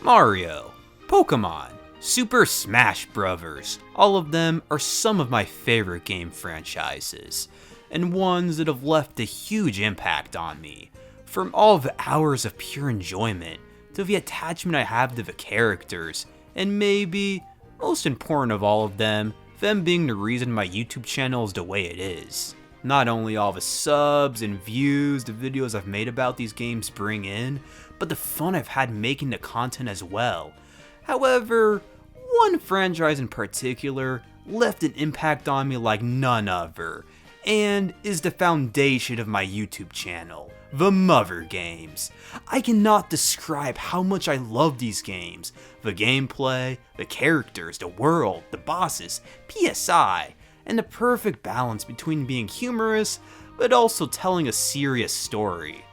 Mario, Pokemon, Super Smash Bros. All of them are some of my favorite game franchises, and ones that have left a huge impact on me. From all the hours of pure enjoyment, to the attachment I have to the characters, and maybe, most important of all of them being the reason my YouTube channel is the way it is. Not only all the subs and views the videos I've made about these games bring in, but the fun I've had making the content as well. However, one franchise in particular left an impact on me like none other, and is the foundation of my YouTube channel, the Mother games. I cannot describe how much I love these games. The gameplay, the characters, the world, the bosses, PSI, and the perfect balance between being humorous, but also telling a serious story.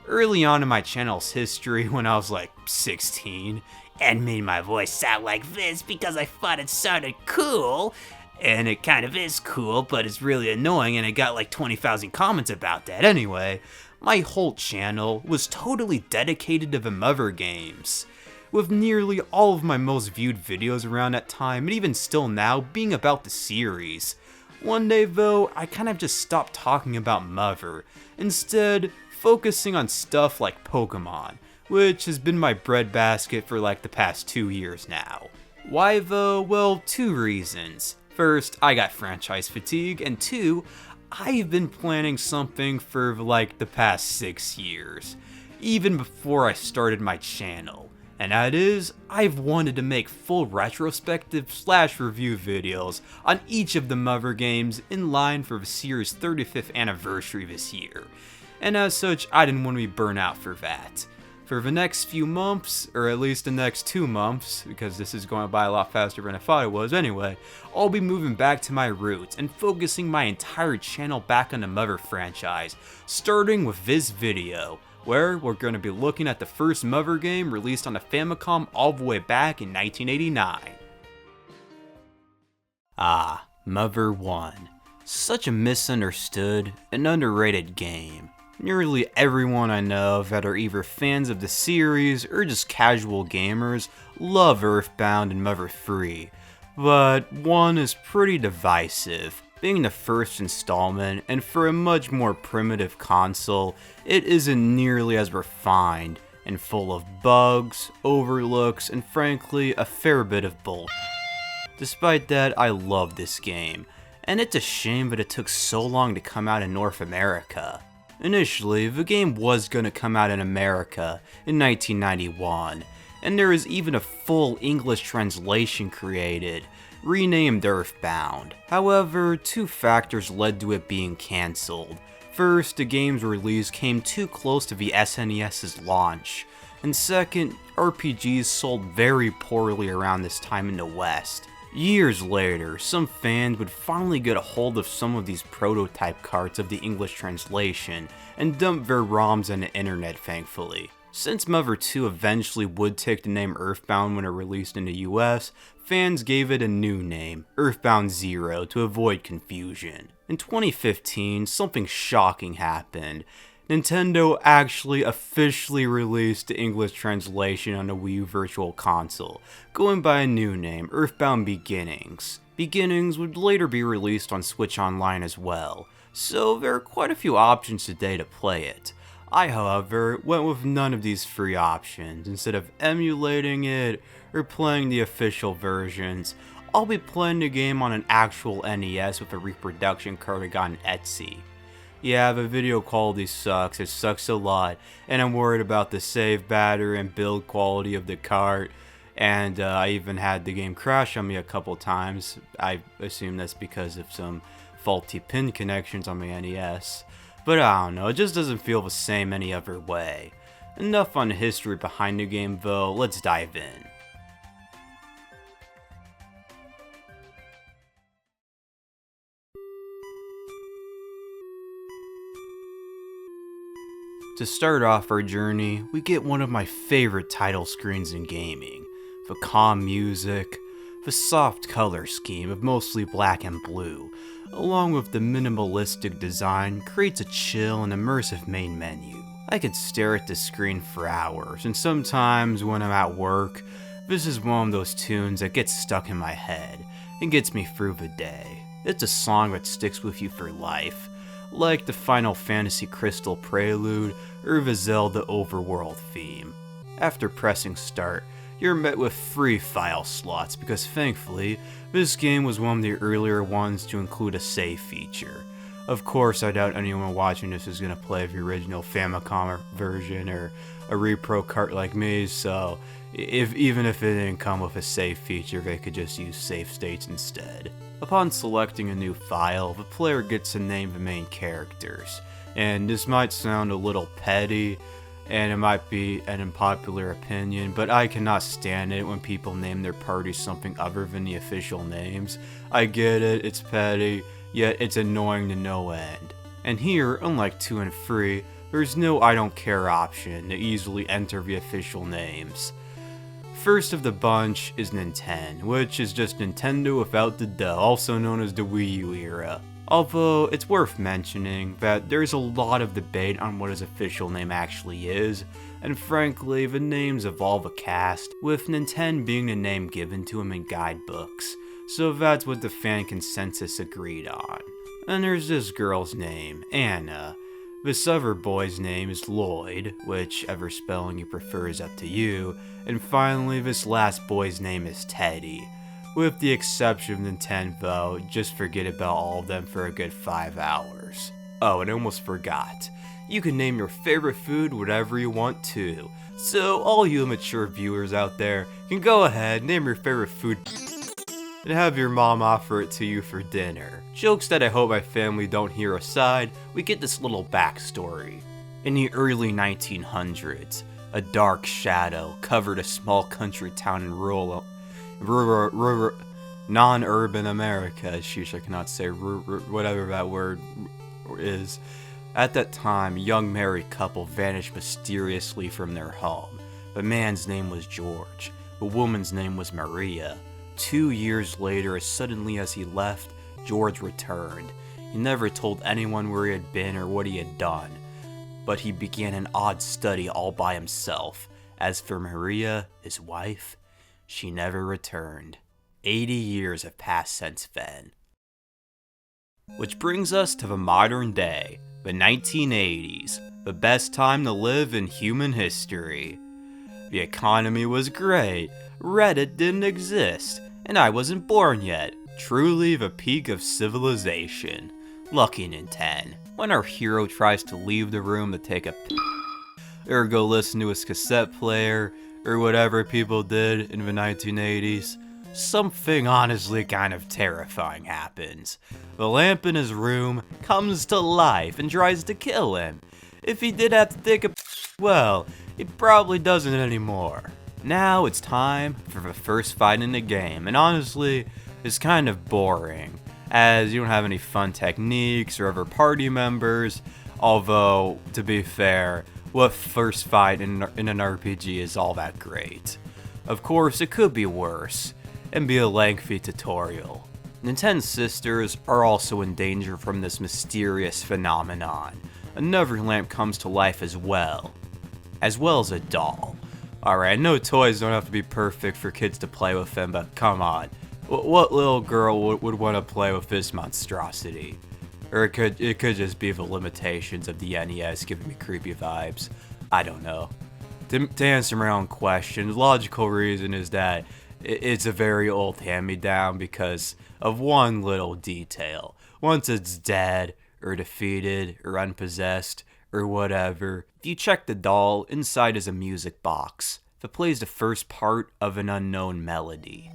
Early on in my channel's history, when I was like 16, and made my voice sound like this because I thought it sounded cool, and it kind of is cool, but it's really annoying, and it got like 20,000 comments about that anyway, my whole channel was totally dedicated to the Mother games, with nearly all of my most viewed videos around that time, and even still now, being about the series. One day though, I kind of just stopped talking about Mother, instead focusing on stuff like Pokemon, which has been my breadbasket for like the past 2 years now. Why though? Well, 2 reasons. First, I got franchise fatigue, and 2, I've been planning something for like the past 6 years, even before I started my channel. And that is, I've wanted to make full retrospective / review videos on each of the Mother games in line for the series' 35th anniversary this year. And as such, I didn't want to be burnt out for that. For the next few months, or at least the next 2 months, because this is going by a lot faster than I thought it was anyway, I'll be moving back to my roots and focusing my entire channel back on the Mother franchise, starting with this video, where we're going to be looking at the first Mother game released on the Famicom all the way back in 1989. Mother 1. Such a misunderstood and underrated game. Nearly everyone I know that are either fans of the series or just casual gamers love EarthBound and Mother 3, but 1 is pretty divisive. Being the first installment, and for a much more primitive console, it isn't nearly as refined, and full of bugs, overlooks, and frankly, a fair bit of bullshit. Despite that, I love this game, and it's a shame that it took so long to come out in North America. Initially, the game was going to come out in America in 1991, and there is even a full English translation created, renamed EarthBound. However, 2 factors led to it being cancelled. First, the game's release came too close to the SNES's launch, and second, RPGs sold very poorly around this time in the West. Years later, some fans would finally get a hold of some of these prototype carts of the English translation, and dump their ROMs on the internet thankfully. Since Mother 2 eventually would take the name EarthBound when it released in the US, fans gave it a new name, EarthBound Zero, to avoid confusion. In 2015, something shocking happened. Nintendo actually officially released the English translation on the Wii U Virtual Console, going by a new name, EarthBound Beginnings. Beginnings would later be released on Switch Online as well, so there are quite a few options today to play it. I, however, went with none of these free options. Instead of emulating it or playing the official versions, I'll be playing the game on an actual NES with a reproduction card I got on Etsy. Yeah, the video quality sucks, it sucks a lot, and I'm worried about the save battery and build quality of the cart, and I even had the game crash on me a couple times. I assume that's because of some faulty pin connections on my NES, but I don't know, it just doesn't feel the same any other way. Enough on the history behind the game though, let's dive in. To start off our journey, we get one of my favorite title screens in gaming. The calm music, the soft color scheme of mostly black and blue, along with the minimalistic design, creates a chill and immersive main menu. I could stare at the screen for hours, and sometimes when I'm at work, this is one of those tunes that gets stuck in my head and gets me through the day. It's a song that sticks with you for life, like the Final Fantasy Crystal Prelude or the Zelda Overworld theme. After pressing start, you're met with 3 file slots because thankfully, this game was one of the earlier ones to include a save feature. Of course, I doubt anyone watching this is going to play the original Famicom version or a repro cart like me, so even if it didn't come with a save feature, they could just use save states instead. Upon selecting a new file, the player gets to name the main characters, and this might sound a little petty, and it might be an unpopular opinion, but I cannot stand it when people name their party something other than the official names. I get it, it's petty, yet it's annoying to no end. And here, unlike 2 and 3, there's no I don't care option to easily enter the official names. First of the bunch is Nintendo, which is just Nintendo without the duh, also known as the Wii U era. Although, it's worth mentioning that there's a lot of debate on what his official name actually is, and frankly, the names of all the cast, with Nintendo being the name given to him in guidebooks, so that's what the fan consensus agreed on. And there's this girl's name, Anna. This other boy's name is Lloyd, whichever spelling you prefer is up to you, and finally this last boy's name is Teddy. With the exception of Nintendo, just forget about all of them for a good 5 hours. Oh, and I almost forgot. You can name your favorite food whatever you want to. So all you mature viewers out there can go ahead, name your favorite food and have your mom offer it to you for dinner. Jokes that I hope my family don't hear aside, we get this little backstory. In the early 1900s, a dark shadow covered a small country town in rural non-urban America. Sheesh, I cannot say whatever that word is. At that time, a young married couple vanished mysteriously from their home. The man's name was George. The woman's name was Maria. 2 years later, as suddenly as he left, George returned. He never told anyone where he had been or what he had done, but he began an odd study all by himself. As for Maria, his wife, she never returned. 80 years have passed since then. Which brings us to the modern day, the 1980s, the best time to live in human history. The economy was great, Reddit didn't exist, and I wasn't born yet. Truly the peak of civilization. Lucky Nintendo. When our hero tries to leave the room to take a or go listen to his cassette player, or whatever people did in the 1980s, something honestly kind of terrifying happens. The lamp in his room comes to life and tries to kill him. If he did have to take a well, he probably doesn't anymore. Now it's time for the first fight in the game, and honestly, it's kind of boring, as you don't have any fun techniques or other party members, although, to be fair, what first fight in an RPG is all that great? Of course, it could be worse, and be a lengthy tutorial. Nintendo's sisters are also in danger from this mysterious phenomenon. Another lamp comes to life as well as a doll. Alright, I know toys don't have to be perfect for kids to play with them, but come on. What little girl would want to play with this monstrosity? Or it could just be the limitations of the NES giving me creepy vibes. I don't know. To answer my own question, the logical reason is that it's a very old hand-me-down because of one little detail. Once it's dead, or defeated, or unpossessed, or whatever, if you check the doll, inside is a music box that plays the first part of an unknown melody.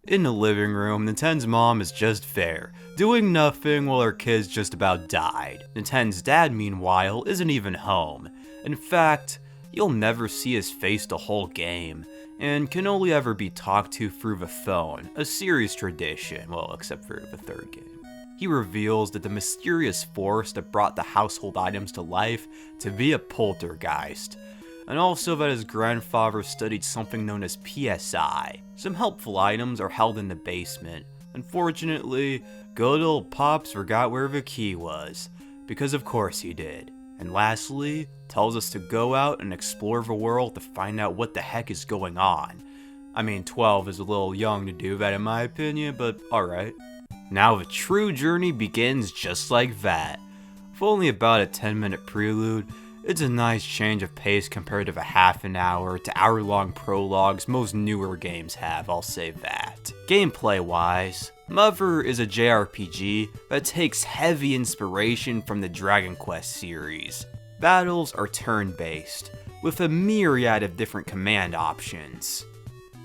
In the living room, Nintendo's mom is just there, doing nothing while her kids just about died. Nintendo's dad, meanwhile, isn't even home. In fact, you'll never see his face the whole game, and can only ever be talked to through the phone, a series tradition, well, except for the third game. He reveals that the mysterious force that brought the household items to life to be a poltergeist, and also that his grandfather studied something known as PSI. Some helpful items are held in the basement. Unfortunately, good old Pops forgot where the key was. because of course he did. And lastly, tells us to go out and explore the world to find out what the heck is going on. I mean, 12 is a little young to do that in my opinion, but alright. Now the true journey begins just like that. With only about a 10-minute prelude, it's a nice change of pace compared to the half an hour to hour-long prologues most newer games have, I'll say that. Gameplay-wise, Mother is a JRPG that takes heavy inspiration from the Dragon Quest series. Battles are turn-based, with a myriad of different command options.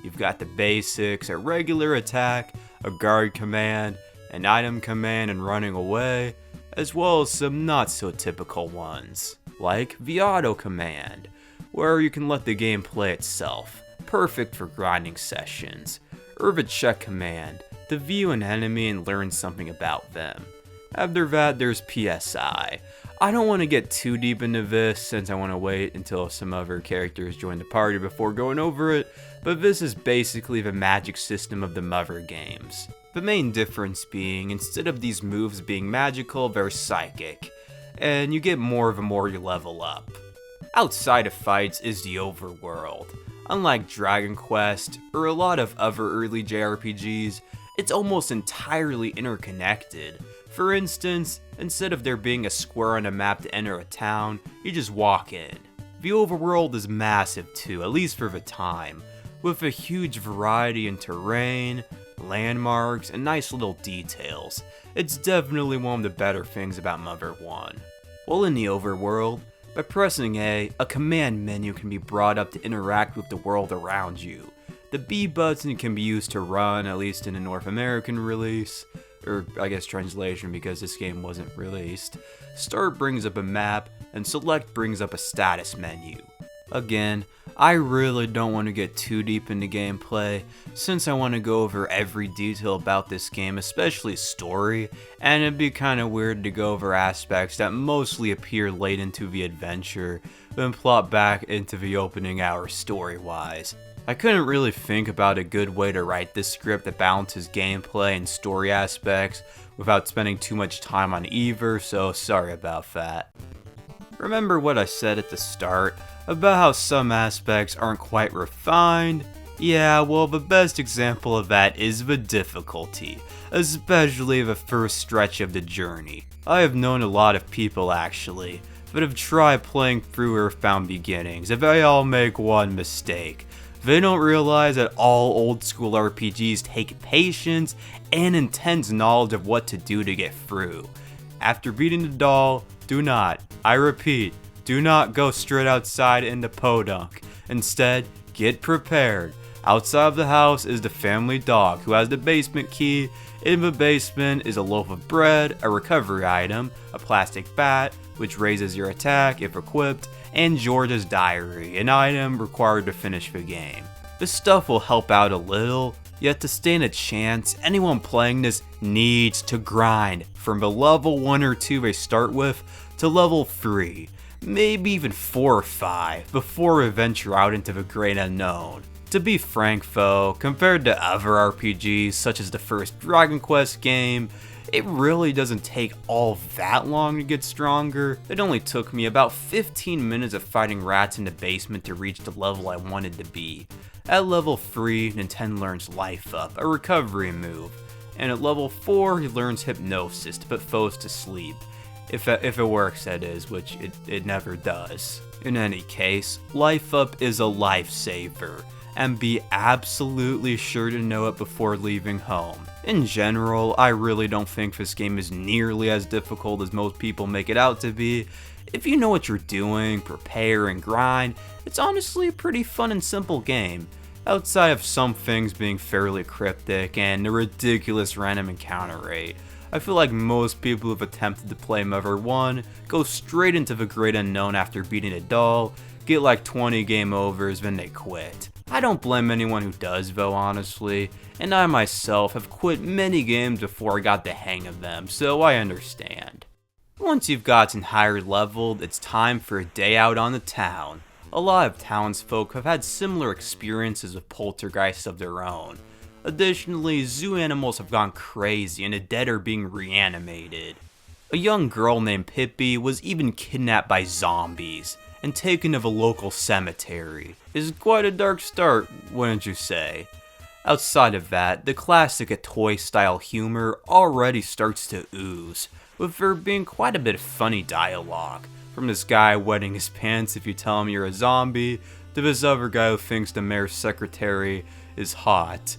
You've got the basics, a regular attack, a guard command, an item command and running away, as well as some not so typical ones, like the auto command, where you can let the game play itself, perfect for grinding sessions, or the check command, to view an enemy and learn something about them. After that, there's PSI. I don't want to get too deep into this since I want to wait until some other characters join the party before going over it, but this is basically the magic system of the Mother games. The main difference being, instead of these moves being magical, they're psychic, and you get more the more you level up. Outside of fights is the overworld. Unlike Dragon Quest, or a lot of other early JRPGs, it's almost entirely interconnected. For instance, instead of there being a square on a map to enter a town, you just walk in. The overworld is massive too, at least for the time, with a huge variety in terrain, landmarks, and nice little details. It's definitely one of the better things about Mother 1. While in the overworld, by pressing A, a command menu can be brought up to interact with the world around you. The B button can be used to run, at least in the North American release, or I guess translation because this game wasn't released. Start brings up a map, and select brings up a status menu. Again, I really don't want to get too deep into gameplay, since I want to go over every detail about this game, especially story, and it'd be kinda weird to go over aspects that mostly appear late into the adventure, then plot back into the opening hour story-wise. I couldn't really think about a good way to write this script that balances gameplay and story aspects without spending too much time on either, so sorry about that. Remember what I said at the start about how some aspects aren't quite refined? Yeah, well, the best example of that is the difficulty, especially the first stretch of the journey. I have known a lot of people actually that have tried playing through EarthBound Beginnings, and they all make one mistake. They don't realize that all old school RPGs take patience and intense knowledge of what to do to get through. After beating the doll, do not, I repeat, do not go straight outside into Podunk. Instead, get prepared. Outside of the house is the family dog who has the basement key. In the basement is a loaf of bread, a recovery item, a plastic bat, which raises your attack if equipped, and George's diary, an item required to finish the game. This stuff will help out a little, yet to stand a chance, anyone playing this needs to grind from the level 1 or 2 they start with to level 3, maybe even 4 or 5, before we venture out into the great unknown. To be frank though, compared to other RPGs such as the first Dragon Quest game, it really doesn't take all that long to get stronger. It only took me about 15 minutes of fighting rats in the basement to reach the level I wanted to be. At level 3, Nintendo learns Life Up, a recovery move, and at level 4 he learns Hypnosis to put foes to sleep. If it works, that is, which it never does. In any case, Life Up is a lifesaver, and be absolutely sure to know it before leaving home. In general, I really don't think this game is nearly as difficult as most people make it out to be. If you know what you're doing, prepare and grind, it's honestly a pretty fun and simple game, outside of some things being fairly cryptic and a ridiculous random encounter rate. I feel like most people who've attempted to play Mother 1 go straight into the great unknown after beating a doll, get like 20 game overs, then they quit. I don't blame anyone who does though, honestly, and I myself have quit many games before I got the hang of them, so I understand. Once you've gotten higher leveled, it's time for a day out on the town. A lot of townsfolk have had similar experiences with poltergeists of their own. Additionally, zoo animals have gone crazy and the dead are being reanimated. A young girl named Pippi was even kidnapped by zombies and taken to a local cemetery. It's quite a dark start, wouldn't you say? Outside of that, the classic Itoi style humor already starts to ooze, with there being quite a bit of funny dialogue, from this guy wetting his pants if you tell him you're a zombie, to this other guy who thinks the mayor's secretary is hot,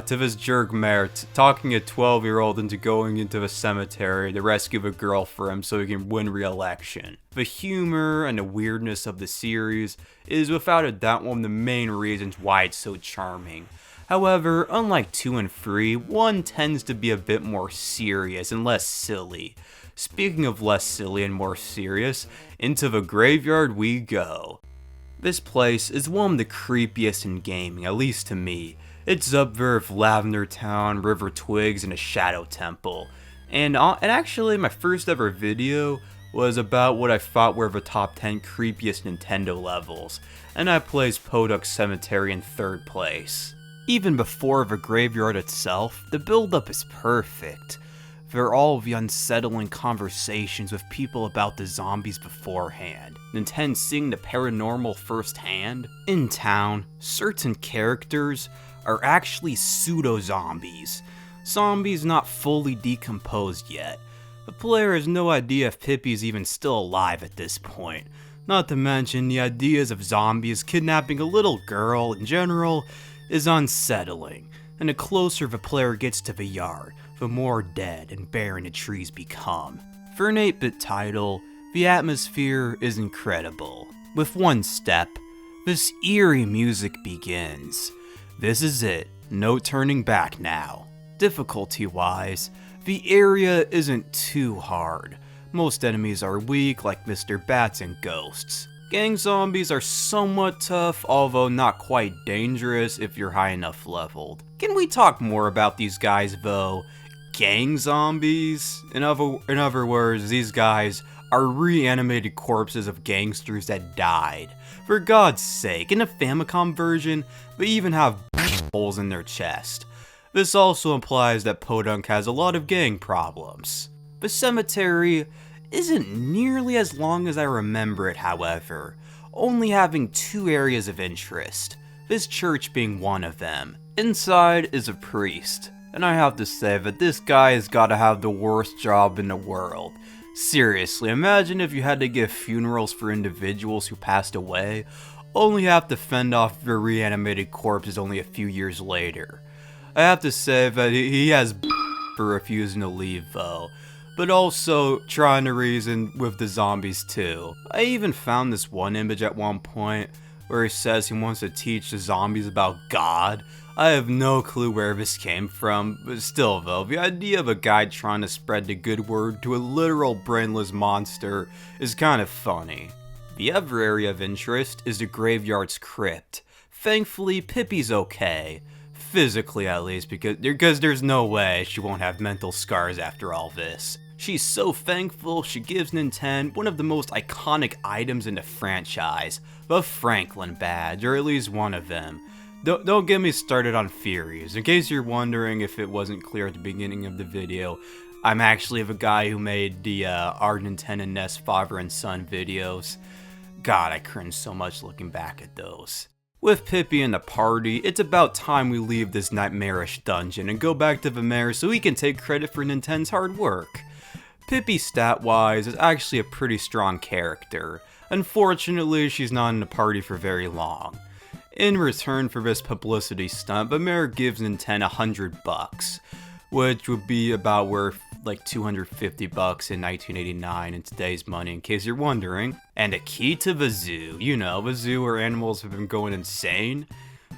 to this jerk mayor talking a 12-year-old into going into the cemetery to rescue the girl for him so he can win re-election. The humor and the weirdness of the series is without a doubt one of the main reasons why it's so charming. However, unlike 2 and 3, 1 tends to be a bit more serious and less silly. Speaking of less silly and more serious, into the graveyard we go. This place is one of the creepiest in gaming, at least to me. It's up there with Lavender Town, River Twigs, and a Shadow Temple. And actually, my first ever video was about what I thought were the top 10 creepiest Nintendo levels, and I placed Podunk Cemetery in 3rd place. Even before the graveyard itself, the build-up is perfect. There are all the unsettling conversations with people about the zombies beforehand, Nintendo seeing the paranormal firsthand. In town, certain characters are actually pseudo-zombies. Zombies not fully decomposed yet. The player has no idea if Pippi's even still alive at this point. Not to mention, the ideas of zombies kidnapping a little girl in general is unsettling, and the closer the player gets to the yard, the more dead and barren the trees become. For an 8-bit title, the atmosphere is incredible. With one step, this eerie music begins. This is it, no turning back now. Difficulty-wise, the area isn't too hard. Most enemies are weak, like Mr. Bats and ghosts. Gang zombies are somewhat tough, although not quite dangerous if you're high enough leveled. Can we talk more about these guys though? Gang zombies? In other words, these guys are reanimated corpses of gangsters that died. For God's sake, in the Famicom version, they even have holes in their chest. This also implies that Podunk has a lot of gang problems. The cemetery isn't nearly as long as I remember it, however, only having 2 areas of interest, this church being one of them. Inside is a priest, and I have to say that this guy has gotta have the worst job in the world. Seriously, imagine if you had to give funerals for individuals who passed away, only have to fend off their reanimated corpses only a few years later. I have to say that he has for refusing to leave though, but also trying to reason with the zombies too. I even found this one image at one point where he says he wants to teach the zombies about God. I have no clue where this came from, but still though, the idea of a guy trying to spread the good word to a literal brainless monster is kind of funny. The other area of interest is the graveyard's crypt. Thankfully, Pippi's okay. Physically at least, because there's no way she won't have mental scars after all this. She's so thankful she gives Nintendo one of the most iconic items in the franchise, the Franklin badge, or at least one of them. Don't get me started on theories. In case you're wondering if it wasn't clear at the beginning of the video, I'm actually the guy who made the our Nintendo and NES father and son videos. God, I cringe so much looking back at those. With Pippi and the party, it's about time we leave this nightmarish dungeon and go back to the mayor so he can take credit for Nintendo's hard work. Pippi, stat-wise, is actually a pretty strong character. Unfortunately, she's not in the party for very long. In return for this publicity stunt, the mayor gives Nintendo $100, which would be about worth like $250 in 1989 in today's money, in case you're wondering. And a key to the zoo. You know, the zoo where animals have been going insane.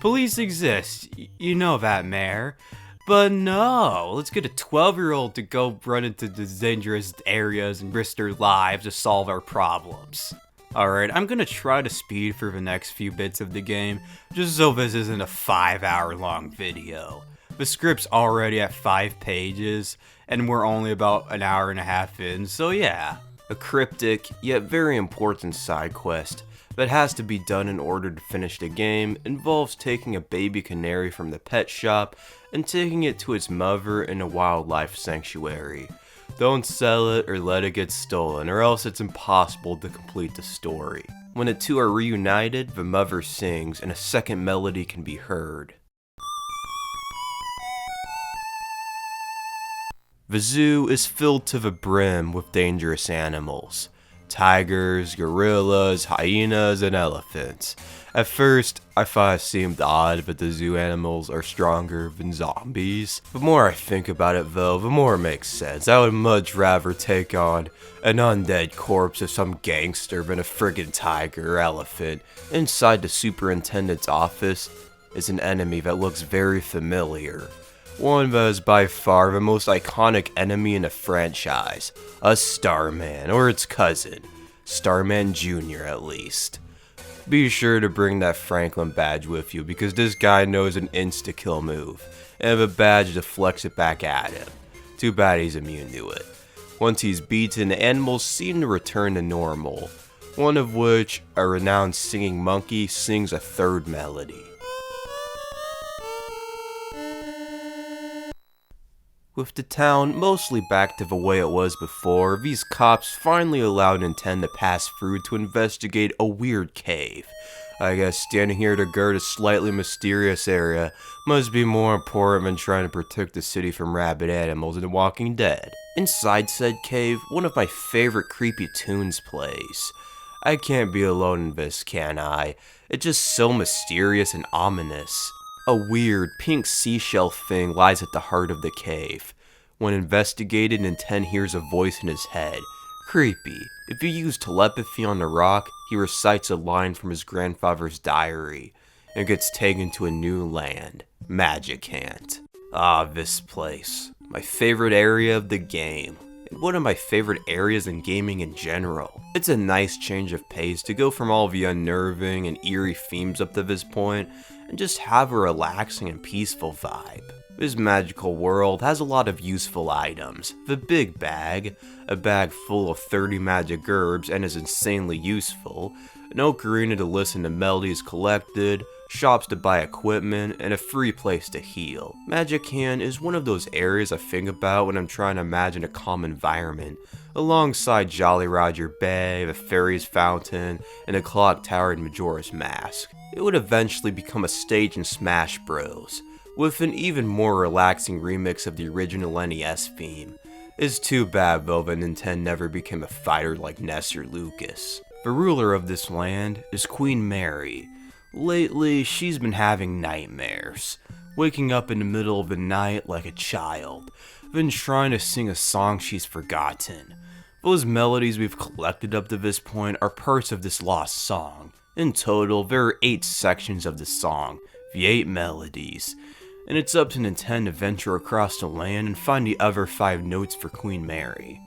Police exist, you know that, Mayor. But no, let's get a 12-year-old to go run into the dangerous areas and risk their lives to solve our problems. Alright, I'm gonna try to speed through the next few bits of the game, just so this isn't a 5-hour long video. The script's already at 5 pages, and we're only about an hour and a half in, so yeah. A cryptic, yet very important side quest that has to be done in order to finish the game involves taking a baby canary from the pet shop and taking it to its mother in a wildlife sanctuary. Don't sell it or let it get stolen, or else it's impossible to complete the story. When the two are reunited, the mother sings and a second melody can be heard. The zoo is filled to the brim with dangerous animals. Tigers, gorillas, hyenas, and elephants. At first, I thought it seemed odd that the zoo animals are stronger than zombies. The more I think about it though, the more it makes sense. I would much rather take on an undead corpse of some gangster than a friggin' tiger or elephant. Inside the superintendent's office is an enemy that looks very familiar. One that is by far the most iconic enemy in the franchise, a Starman, or its cousin, Starman Jr. at least. Be sure to bring that Franklin badge with you because this guy knows an insta-kill move, and a badge deflects it back at him. Too bad he's immune to it. Once he's beaten, the animals seem to return to normal, one of which, a renowned singing monkey, sings a third melody. With the town mostly back to the way it was before, these cops finally allowed Nintendo to pass through to investigate a weird cave. I guess standing here to guard a slightly mysterious area must be more important than trying to protect the city from rabid animals in The Walking Dead. Inside said cave, one of my favorite creepy tunes plays. I can't be alone in this, can I? It's just so mysterious and ominous. A weird, pink seashell thing lies at the heart of the cave. When investigated, Nintendo hears a voice in his head. Creepy. If you use telepathy on the rock, he recites a line from his grandfather's diary, and gets taken to a new land, Magicant. Ah, this place. My favorite area of the game. And one of my favorite areas in gaming in general. It's a nice change of pace to go from all the unnerving and eerie themes up to this point, and just have a relaxing and peaceful vibe. This magical world has a lot of useful items. The big bag, a bag full of 30 magic herbs and is insanely useful, an ocarina to listen to melodies collected, shops to buy equipment, and a free place to heal. Magicant is one of those areas I think about when I'm trying to imagine a calm environment, alongside Jolly Roger Bay, the Fairy's Fountain, and the Clock Tower in Majora's Mask. It would eventually become a stage in Smash Bros, with an even more relaxing remix of the original NES theme. It's too bad though that Nintendo never became a fighter like Ness or Lucas. The ruler of this land is Queen Mary. Lately, she's been having nightmares, waking up in the middle of the night like a child, then trying to sing a song she's forgotten. Those melodies we've collected up to this point are parts of this lost song. In total, there are 8 sections of the song, the 8 Melodies, and it's up to Nintendo to venture across the land and find the other 5 notes for Queen Mary.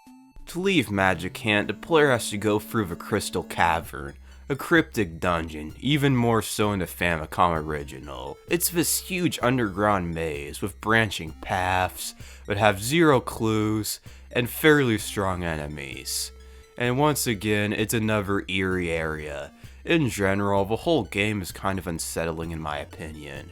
To leave Magicant, the player has to go through the Crystal Cavern, a cryptic dungeon, even more so in the Famicom original. It's this huge underground maze with branching paths that have 0 clues and fairly strong enemies. And once again, it's another eerie area. In general, the whole game is kind of unsettling in my opinion,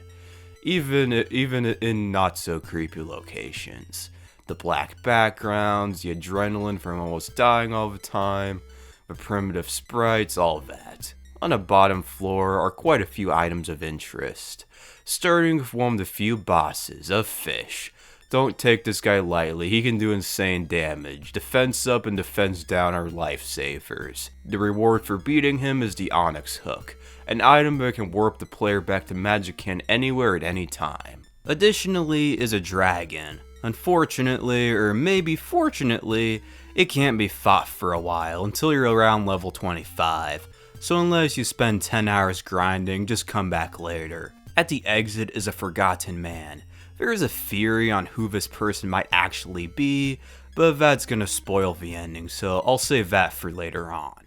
even in not so creepy locations. The black backgrounds, the adrenaline from almost dying all the time, the primitive sprites, all that. On the bottom floor are quite a few items of interest, starting with one of the few bosses, a fish. Don't take this guy lightly, he can do insane damage. Defense up and defense down are lifesavers. The reward for beating him is the Onyx Hook, an item that can warp the player back to Magicant anywhere at any time. Additionally is a dragon. Unfortunately, or maybe fortunately, it can't be fought for a while until you're around level 25, so unless you spend 10 hours grinding, just come back later. At the exit is a forgotten man. There is a theory on who this person might actually be, but that's gonna spoil the ending, so I'll save that for later on.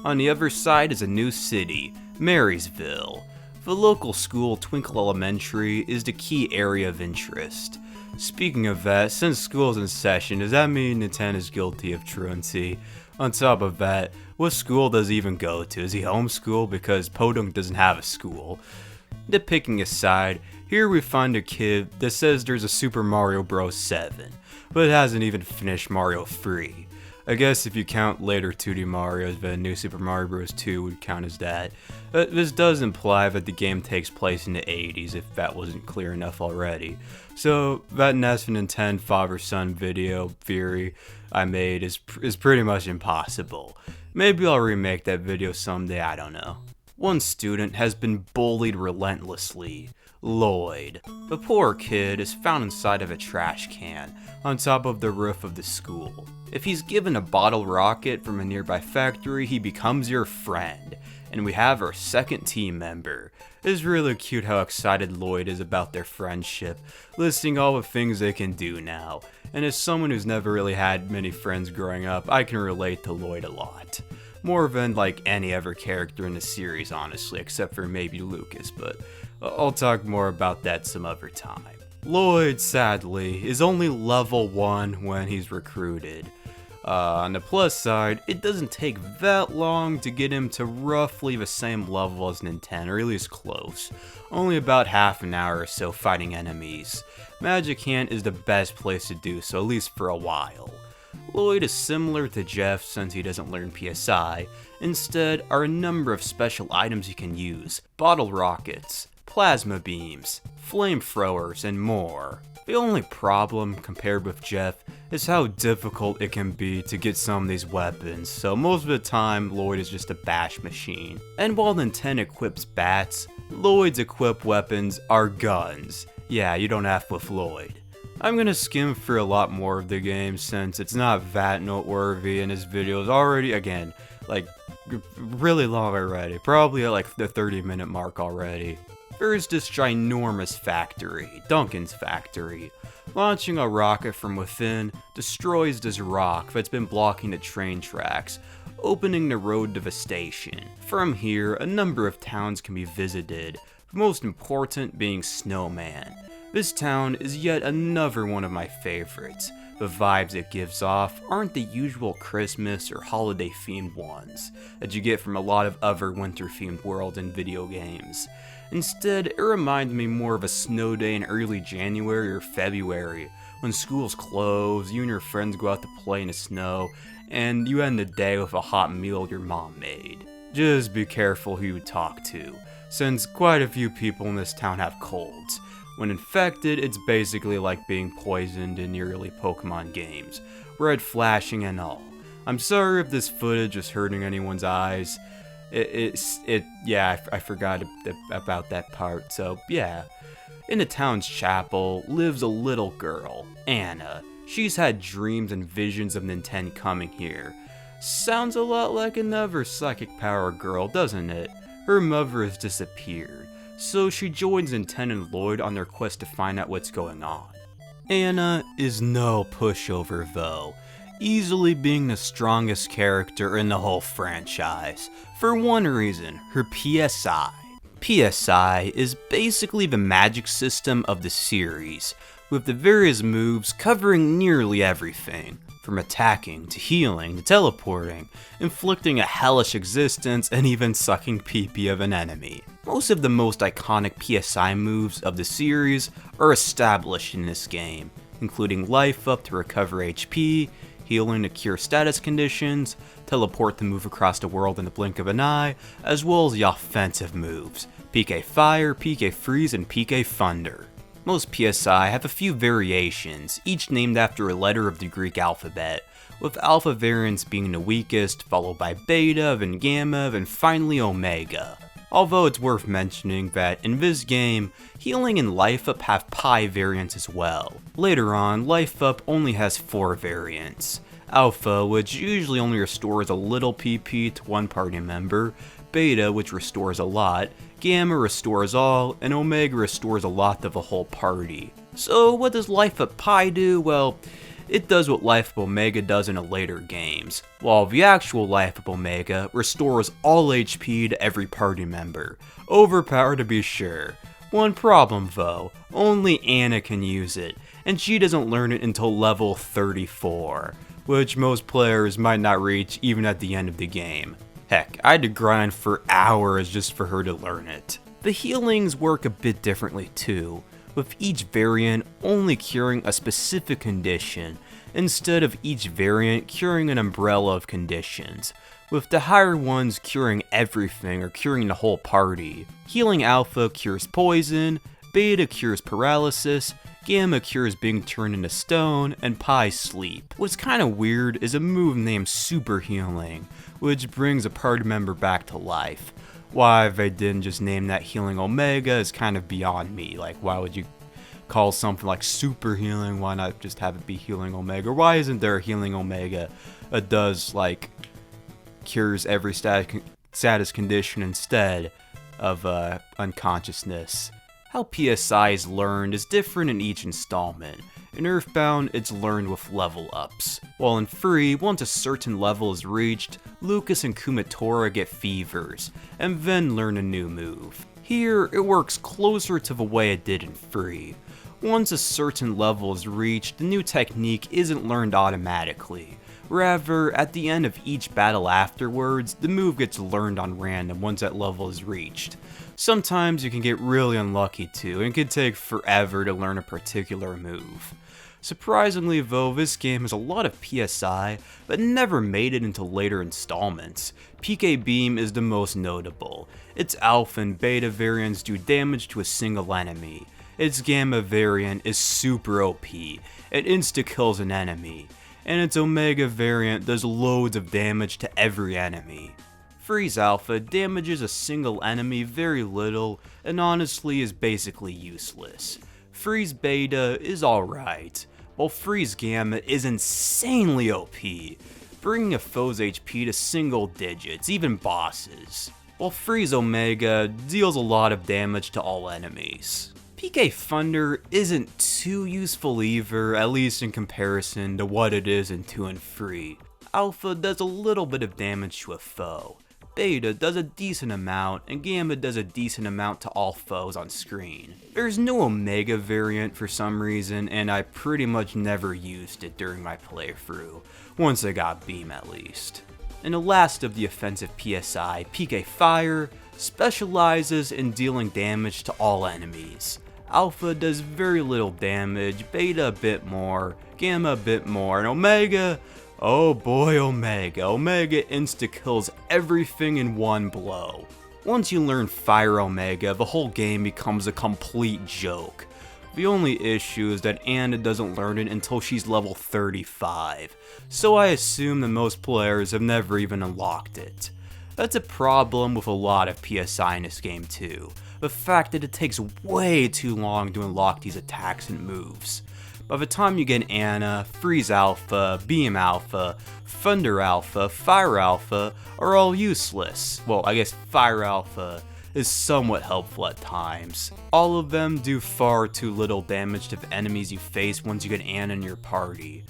On the other side is a new city, Marysville. The local school, Twinkle Elementary, is the key area of interest. Speaking of that, since school's in session, does that mean Nintendo is guilty of truancy? On top of that, what school does he even go to? Is he homeschooled because Podunk doesn't have a school? Nitpicking aside, here we find a kid that says there's a Super Mario Bros. 7. but hasn't even finished Mario 3. I guess if you count later 2D Marios, then New Super Mario Bros. 2 would count as that. This does imply that the game takes place in the 80s, if that wasn't clear enough already. So that NES and Nintendo father-son video theory I made is pretty much impossible. Maybe I'll remake that video someday, I don't know. One student has been bullied relentlessly. Lloyd. The poor kid is found inside of a trash can, on top of the roof of the school. If he's given a bottle rocket from a nearby factory, he becomes your friend. And we have our second team member. It's really cute how excited Lloyd is about their friendship, listing all the things they can do now. And as someone who's never really had many friends growing up, I can relate to Lloyd a lot. More than like any other character in the series, honestly, except for maybe Lucas, but I'll talk more about that some other time. Lloyd, sadly, is only level 1 when he's recruited. On the plus side, it doesn't take that long to get him to roughly the same level as Nintendo, or at least close. Only about half an hour or so fighting enemies. Magicant is the best place to do so, at least for a while. Lloyd is similar to Jeff since he doesn't learn PSI. Instead are a number of special items you can use. Bottle rockets, plasma beams, flamethrowers, and more. The only problem, compared with Jeff, is how difficult it can be to get some of these weapons, so most of the time, Lloyd is just a bash machine. And while Nintendo equips bats, Lloyd's equipped weapons are guns. Yeah, you don't have with Lloyd. I'm gonna skim through a lot more of the game since it's not that noteworthy and his video is already, again, like, really long already. Probably at like the 30-minute mark already. There is this ginormous factory, Duncan's factory. Launching a rocket from within destroys this rock that's been blocking the train tracks, opening the road to the station. From here, a number of towns can be visited, the most important being Snowman. This town is yet another one of my favorites. The vibes it gives off aren't the usual Christmas or holiday themed ones that you get from a lot of other winter themed worlds in video games. Instead, it reminds me more of a snow day in early January or February, when schools close, you and your friends go out to play in the snow, and you end the day with a hot meal your mom made. Just be careful who you talk to, since quite a few people in this town have colds. When infected, it's basically like being poisoned in the early Pokemon games, red flashing and all. I'm sorry if this footage is hurting anyone's eyes. I forgot about that part, so yeah. In the town's chapel lives a little girl, Anna. She's had dreams and visions of Nintendo coming here. Sounds a lot like another psychic power girl, doesn't it? Her mother has disappeared, so she joins Nintendo and Lloyd on their quest to find out what's going on. Anna is no pushover though, easily being the strongest character in the whole franchise, for one reason, her PSI. PSI is basically the magic system of the series, with the various moves covering nearly everything, from attacking to healing to teleporting, inflicting a hellish existence and even sucking pee-pee of an enemy. Most of the most iconic PSI moves of the series are established in this game, including Life Up to recover HP, healing to cure status conditions, teleport to move across the world in the blink of an eye, as well as the offensive moves, PK Fire, PK Freeze, and PK Thunder. Most PSI have a few variations, each named after a letter of the Greek alphabet, with alpha variants being the weakest, followed by beta, then gamma, and finally omega. Although it's worth mentioning that in this game, healing and Life Up have Pi variants as well. Later on, Life Up only has 4 variants. Alpha, which usually only restores a little PP to one party member, Beta, which restores a lot, Gamma restores all, and Omega restores a lot to the whole party. So what does Life Up Pi do? Well, it does what Life Up Omega does in the later games, while the actual Life Up Omega restores all HP to every party member. Overpowered to be sure. One problem though, only Anna can use it, and she doesn't learn it until level 34, which most players might not reach even at the end of the game. Heck, I had to grind for hours just for her to learn it. The healings work a bit differently too, with each variant only curing a specific condition, instead of each variant curing an umbrella of conditions, with the higher ones curing everything or curing the whole party. Healing Alpha cures poison, Beta cures paralysis, Gamma cures being turned into stone, and Pi sleep. What's kinda weird is a move named Super Healing, which brings a party member back to life. Why they didn't just name that Healing Omega is kind of beyond me. Like, why would you call something like Super Healing? Why not just have it be Healing Omega? Or why isn't there a Healing Omega that does, like, cures every status condition instead of unconsciousness? How PSI is learned is different in each installment. In EarthBound, it's learned with level ups, while in Free, once a certain level is reached, Lucas and Kumatora get fevers, and then learn a new move. Here, it works closer to the way it did in Free. Once a certain level is reached, the new technique isn't learned automatically. Rather, at the end of each battle afterwards, the move gets learned on random once that level is reached. Sometimes you can get really unlucky too, and it can take forever to learn a particular move. Surprisingly though, this game has a lot of PSI, but never made it into later installments. PK Beam is the most notable. Its Alpha and Beta variants do damage to a single enemy. Its Gamma variant is super OP, it insta-kills an enemy, and its Omega variant does loads of damage to every enemy. Freeze Alpha damages a single enemy very little, and honestly is basically useless. Freeze Beta is alright, while Freeze Gamma is insanely OP, bringing a foe's HP to single digits, even bosses, while Freeze Omega deals a lot of damage to all enemies. PK Thunder isn't too useful either, at least in comparison to what it is in 2 and 3. Alpha does a little bit of damage to a foe, Beta does a decent amount, and Gamma does a decent amount to all foes on screen. There's no Omega variant for some reason, and I pretty much never used it during my playthrough, once I got Beam at least. And the last of the offensive PSI, PK Fire, specializes in dealing damage to all enemies. Alpha does very little damage, Beta a bit more, Gamma a bit more, and Omega, oh boy, Omega insta-kills everything in one blow. Once you learn Fire Omega, the whole game becomes a complete joke. The only issue is that Anna doesn't learn it until she's level 35, so I assume that most players have never even unlocked it. That's a problem with a lot of PSI in this game too, the fact that it takes way too long to unlock these attacks and moves. By the time you get Anna, Freeze Alpha, Beam Alpha, Thunder Alpha, Fire Alpha are all useless. Well, I guess Fire Alpha is somewhat helpful at times. All of them do far too little damage to the enemies you face once you get Anna in your party,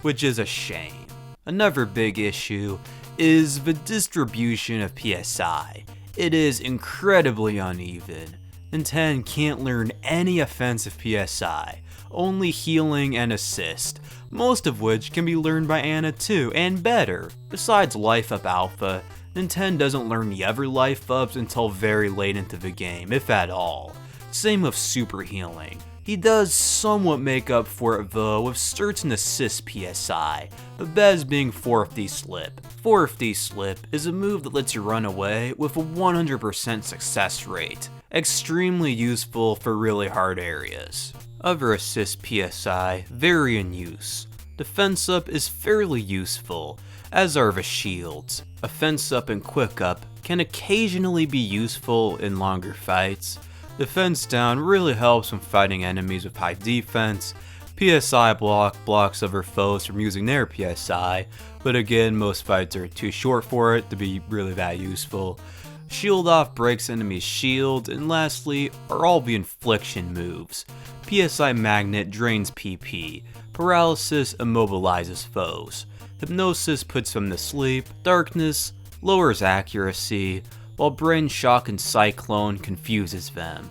which is a shame. Another big issue is the distribution of PSI. It is incredibly uneven. Nintendo can't learn any offensive PSI, only healing and assist, most of which can be learned by Anna too, and better. Besides Life Up Alpha, Nintendo doesn't learn the other life ups until very late into the game, if at all. Same with Super Healing. He does somewhat make up for it though with certain assist PSI, the best being 4FD Slip. 4FD Slip is a move that lets you run away with a 100% success rate, extremely useful for really hard areas. Other assist PSI vary in use. Defense Up is fairly useful, as are the shields. Offense Up and Quick Up can occasionally be useful in longer fights. Defense Down really helps when fighting enemies with high defense. PSI Block blocks other foes from using their PSI, but again, most fights are too short for it to be really that useful. Shield Off breaks enemies' shields, and lastly are all the infliction moves. PSI Magnet drains PP, Paralysis immobilizes foes, Hypnosis puts them to sleep, Darkness lowers accuracy, while Brain Shock and Cyclone confuses them.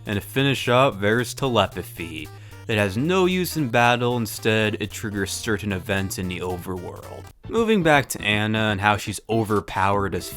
And to finish up, there's Telepathy. It has no use in battle, instead it triggers certain events in the overworld. Moving back to Anna and how she's overpowered as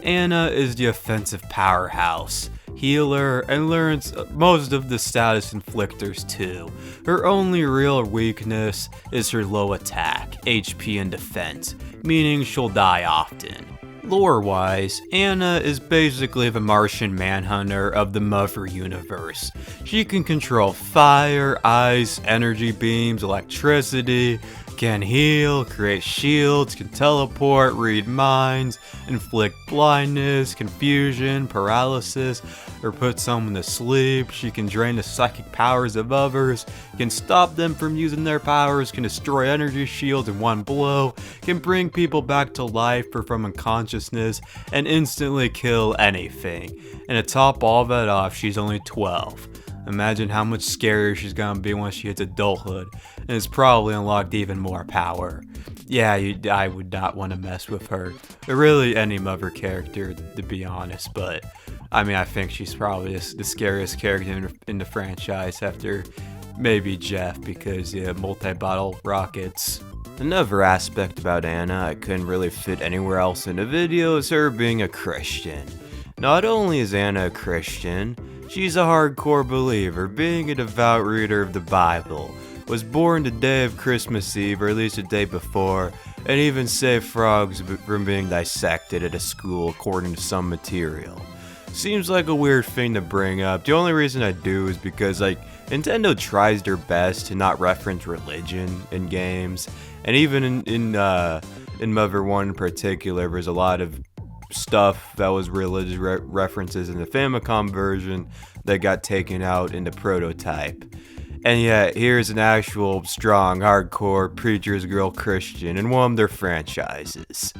Anna is the offensive powerhouse. healer, and learns most of the status inflictors too. Her only real weakness is her low attack, HP, and defense, meaning she'll die often. Lore-wise, Anna is basically the Martian Manhunter of the Mother universe. She can control fire, ice, energy beams, electricity, can heal, create shields, can teleport, read minds, inflict blindness, confusion, paralysis, or put someone to sleep. She can drain the psychic powers of others, can stop them from using their powers, can destroy energy shields in one blow, can bring people back to life or from unconsciousness, and instantly kill anything. And to top all that off, she's only 12. Imagine how much scarier she's gonna be once she hits adulthood, and has probably unlocked even more power. Yeah, I would not want to mess with her, or really any Mother character, to be honest, but I mean, I think she's probably the scariest character in the franchise after maybe Jeff, because yeah, multi-bottle rockets. Another aspect about Anna I couldn't really fit anywhere else in the video is her being a Christian. Not only is Anna a Christian, she's a hardcore believer, being a devout reader of the Bible, was born the day of Christmas Eve, or at least the day before, and even saved frogs from being dissected at a school according to some material. Seems like a weird thing to bring up. The only reason I do is because Nintendo tries their best to not reference religion in games, and even in Mother 1 in particular, there's a lot of stuff that was religious references in the Famicom version that got taken out in the prototype. And yet, here's an actual strong, hardcore preacher's girl Christian in one of their franchises.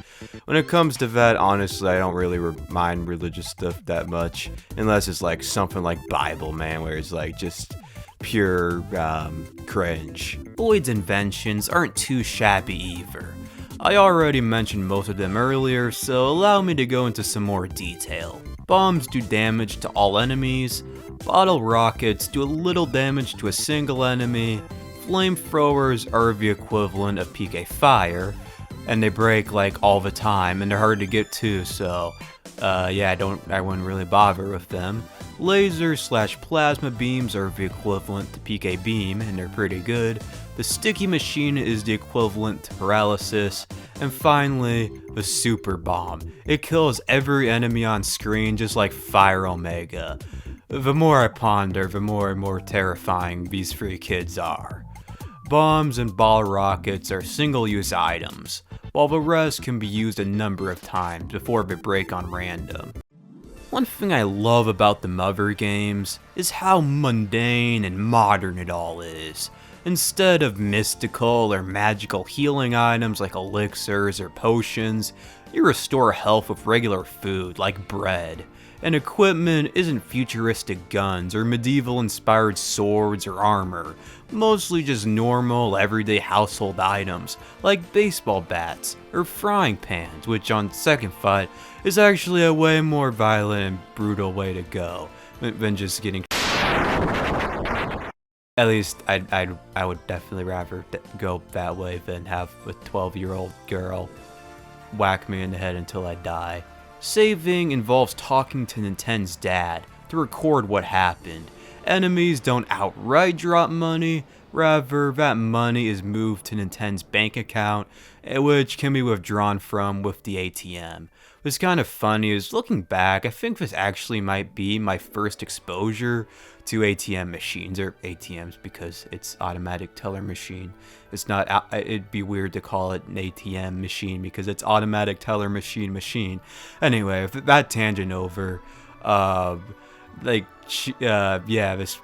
When it comes to that, honestly, I don't really mind religious stuff that much, unless it's like something like Bible, man, where it's like just pure cringe. Lloyd's inventions aren't too shabby either. I already mentioned most of them earlier, so allow me to go into some more detail. Bombs do damage to all enemies, bottle rockets do a little damage to a single enemy, flamethrowers are the equivalent of PK fire, and they break like all the time, and they're hard to get to, so yeah, I wouldn't really bother with them. Laser/plasma beams are the equivalent to PK beam, and they're pretty good. The sticky machine is the equivalent to paralysis. And finally, the super bomb. It kills every enemy on screen just like Fire Omega. The more I ponder, the more and more terrifying these three kids are. Bombs and ball rockets are single-use items, while the rest can be used a number of times before they break on random. One thing I love about the Mother games is how mundane and modern it all is. Instead of mystical or magical healing items like elixirs or potions, you restore health with regular food like bread. And equipment isn't futuristic guns or medieval-inspired swords or armor, mostly just normal, everyday household items like baseball bats or frying pans, which on second thought is actually a way more violent and brutal way to go than just getting. At least I would definitely rather go that way than have a 12-year-old girl whack me in the head until I die. Saving involves talking to Nintendo's dad to record what happened. Enemies don't outright drop money, rather that money is moved to Nintendo's bank account, which can be withdrawn from with the ATM. What's kind of funny is, looking back, I think this actually might be my first exposure to ATM machines, or ATMs because it's automatic teller machine. It's not, it'd be weird to call it an ATM machine because it's automatic teller machine. Anyway, that tangent over, yeah, this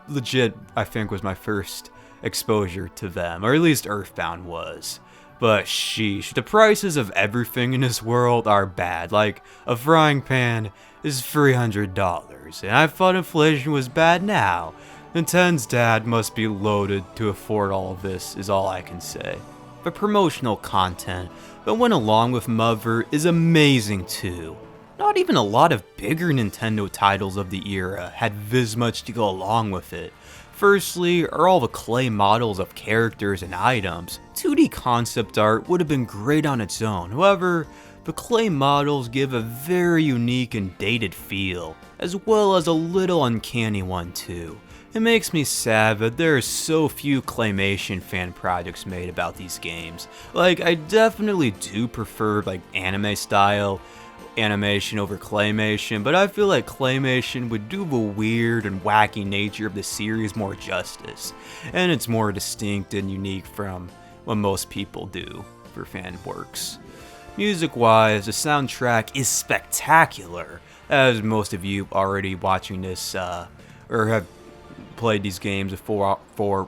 legit, I think, was my first exposure to them, or at least EarthBound was. But sheesh, the prices of everything in this world are bad. Like, a frying pan is $300, and I thought inflation was bad now. Nintendo's dad must be loaded to afford all of this, is all I can say. The promotional content that went along with Mother is amazing too. Not even a lot of bigger Nintendo titles of the era had this much to go along with it. Firstly, are all the clay models of characters and items. 2D concept art would have been great on its own, however, but clay models give a very unique and dated feel, as well as a little uncanny one too. It makes me sad that there are so few claymation fan projects made about these games. Like, I definitely do prefer like anime style animation over claymation, but I feel like claymation would do the weird and wacky nature of the series more justice, and it's more distinct and unique from what most people do for fan works. Music-wise, the soundtrack is spectacular, as most of you already watching this or have played these games before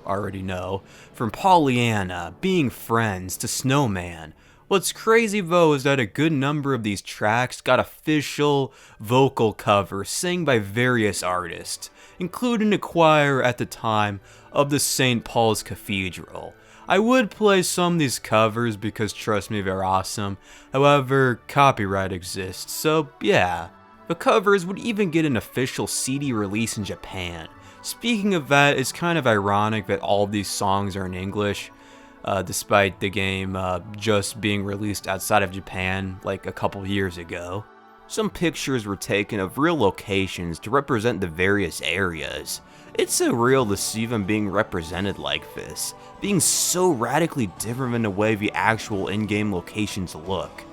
already know. From Pollyanna, Being Friends, to Snowman. What's crazy though is that a good number of these tracks got official vocal covers sung by various artists, including a choir at the time of the St. Paul's Cathedral. I would play some of these covers because trust me, they're awesome. However, copyright exists, so yeah. The covers would even get an official CD release in Japan. Speaking of that, it's kind of ironic that all of these songs are in English, despite the game just being released outside of Japan like a couple years ago. Some pictures were taken of real locations to represent the various areas. It's surreal to see them being represented like this, being so radically different than the way the actual in-game locations look.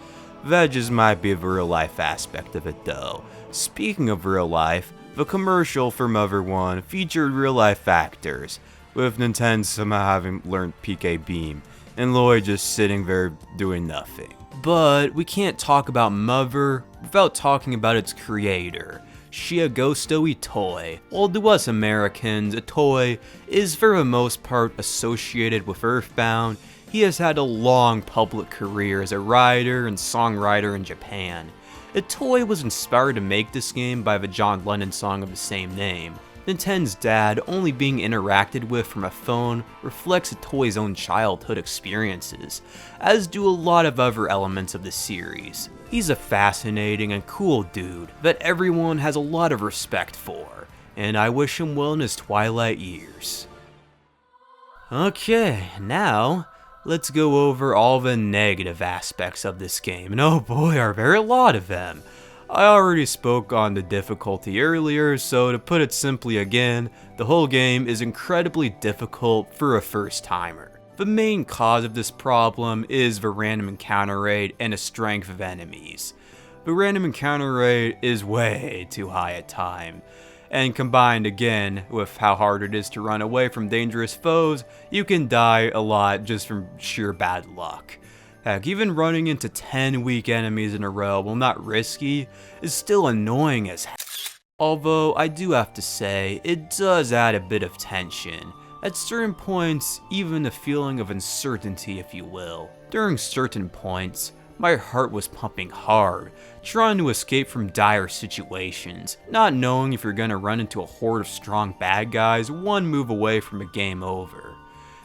That just might be the real life aspect of it though. Speaking of real life, the commercial for Mother 1 featured real life actors, with Nintendo somehow having learned PK Beam, and Lloyd just sitting there doing nothing. But we can't talk about Mother without talking about its creator, Shigegosto Itoi. While to us Americans, Itoi is for the most part associated with EarthBound. He has had a long public career as a writer and songwriter in Japan. Itoi was inspired to make this game by the John Lennon song of the same name. Nintendo's dad only being interacted with from a phone reflects Itoi's own childhood experiences, as do a lot of other elements of the series. He's a fascinating and cool dude that everyone has a lot of respect for, and I wish him well in his twilight years. Okay, now let's go over all the negative aspects of this game, and oh boy are there a lot of them. I already spoke on the difficulty earlier, so to put it simply again, the whole game is incredibly difficult for a first timer. The main cause of this problem is the random encounter rate and the strength of enemies. The random encounter rate is way too high at times, and combined again with how hard it is to run away from dangerous foes, you can die a lot just from sheer bad luck. Heck, even running into 10 weak enemies in a row, while not risky, is still annoying as heck. Although, I do have to say, it does add a bit of tension. At certain points, even a feeling of uncertainty, if you will. During certain points, my heart was pumping hard, trying to escape from dire situations, not knowing if you're gonna run into a horde of strong bad guys one move away from a game over.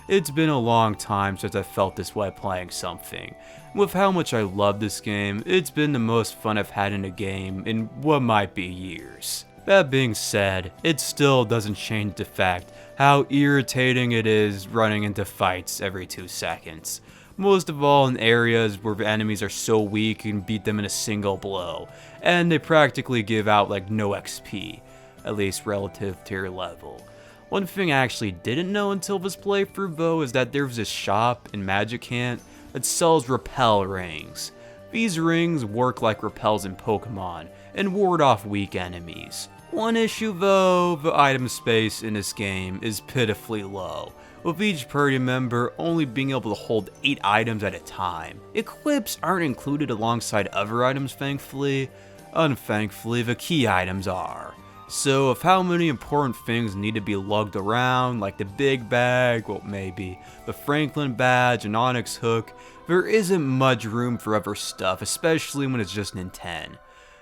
It's been a long time since I felt this way playing something. With how much I love this game, it's been the most fun I've had in a game in what might be years. That being said, it still doesn't change the fact how irritating it is running into fights every 2 seconds. Most of all in areas where the enemies are so weak you can beat them in a single blow, and they practically give out like no XP, at least relative to your level. One thing I actually didn't know until this playthrough though is that there's this shop in Magicant that sells repel rings. These rings work like repels in Pokemon and ward off weak enemies. One issue though, the item space in this game is pitifully low, with each party member only being able to hold 8 items at a time. Equips aren't included alongside other items thankfully. Unthankfully, the key items are. So if how many important things need to be lugged around, like the big bag, well maybe, the Franklin badge and Onyx hook, there isn't much room for other stuff, especially when it's just Nintendo.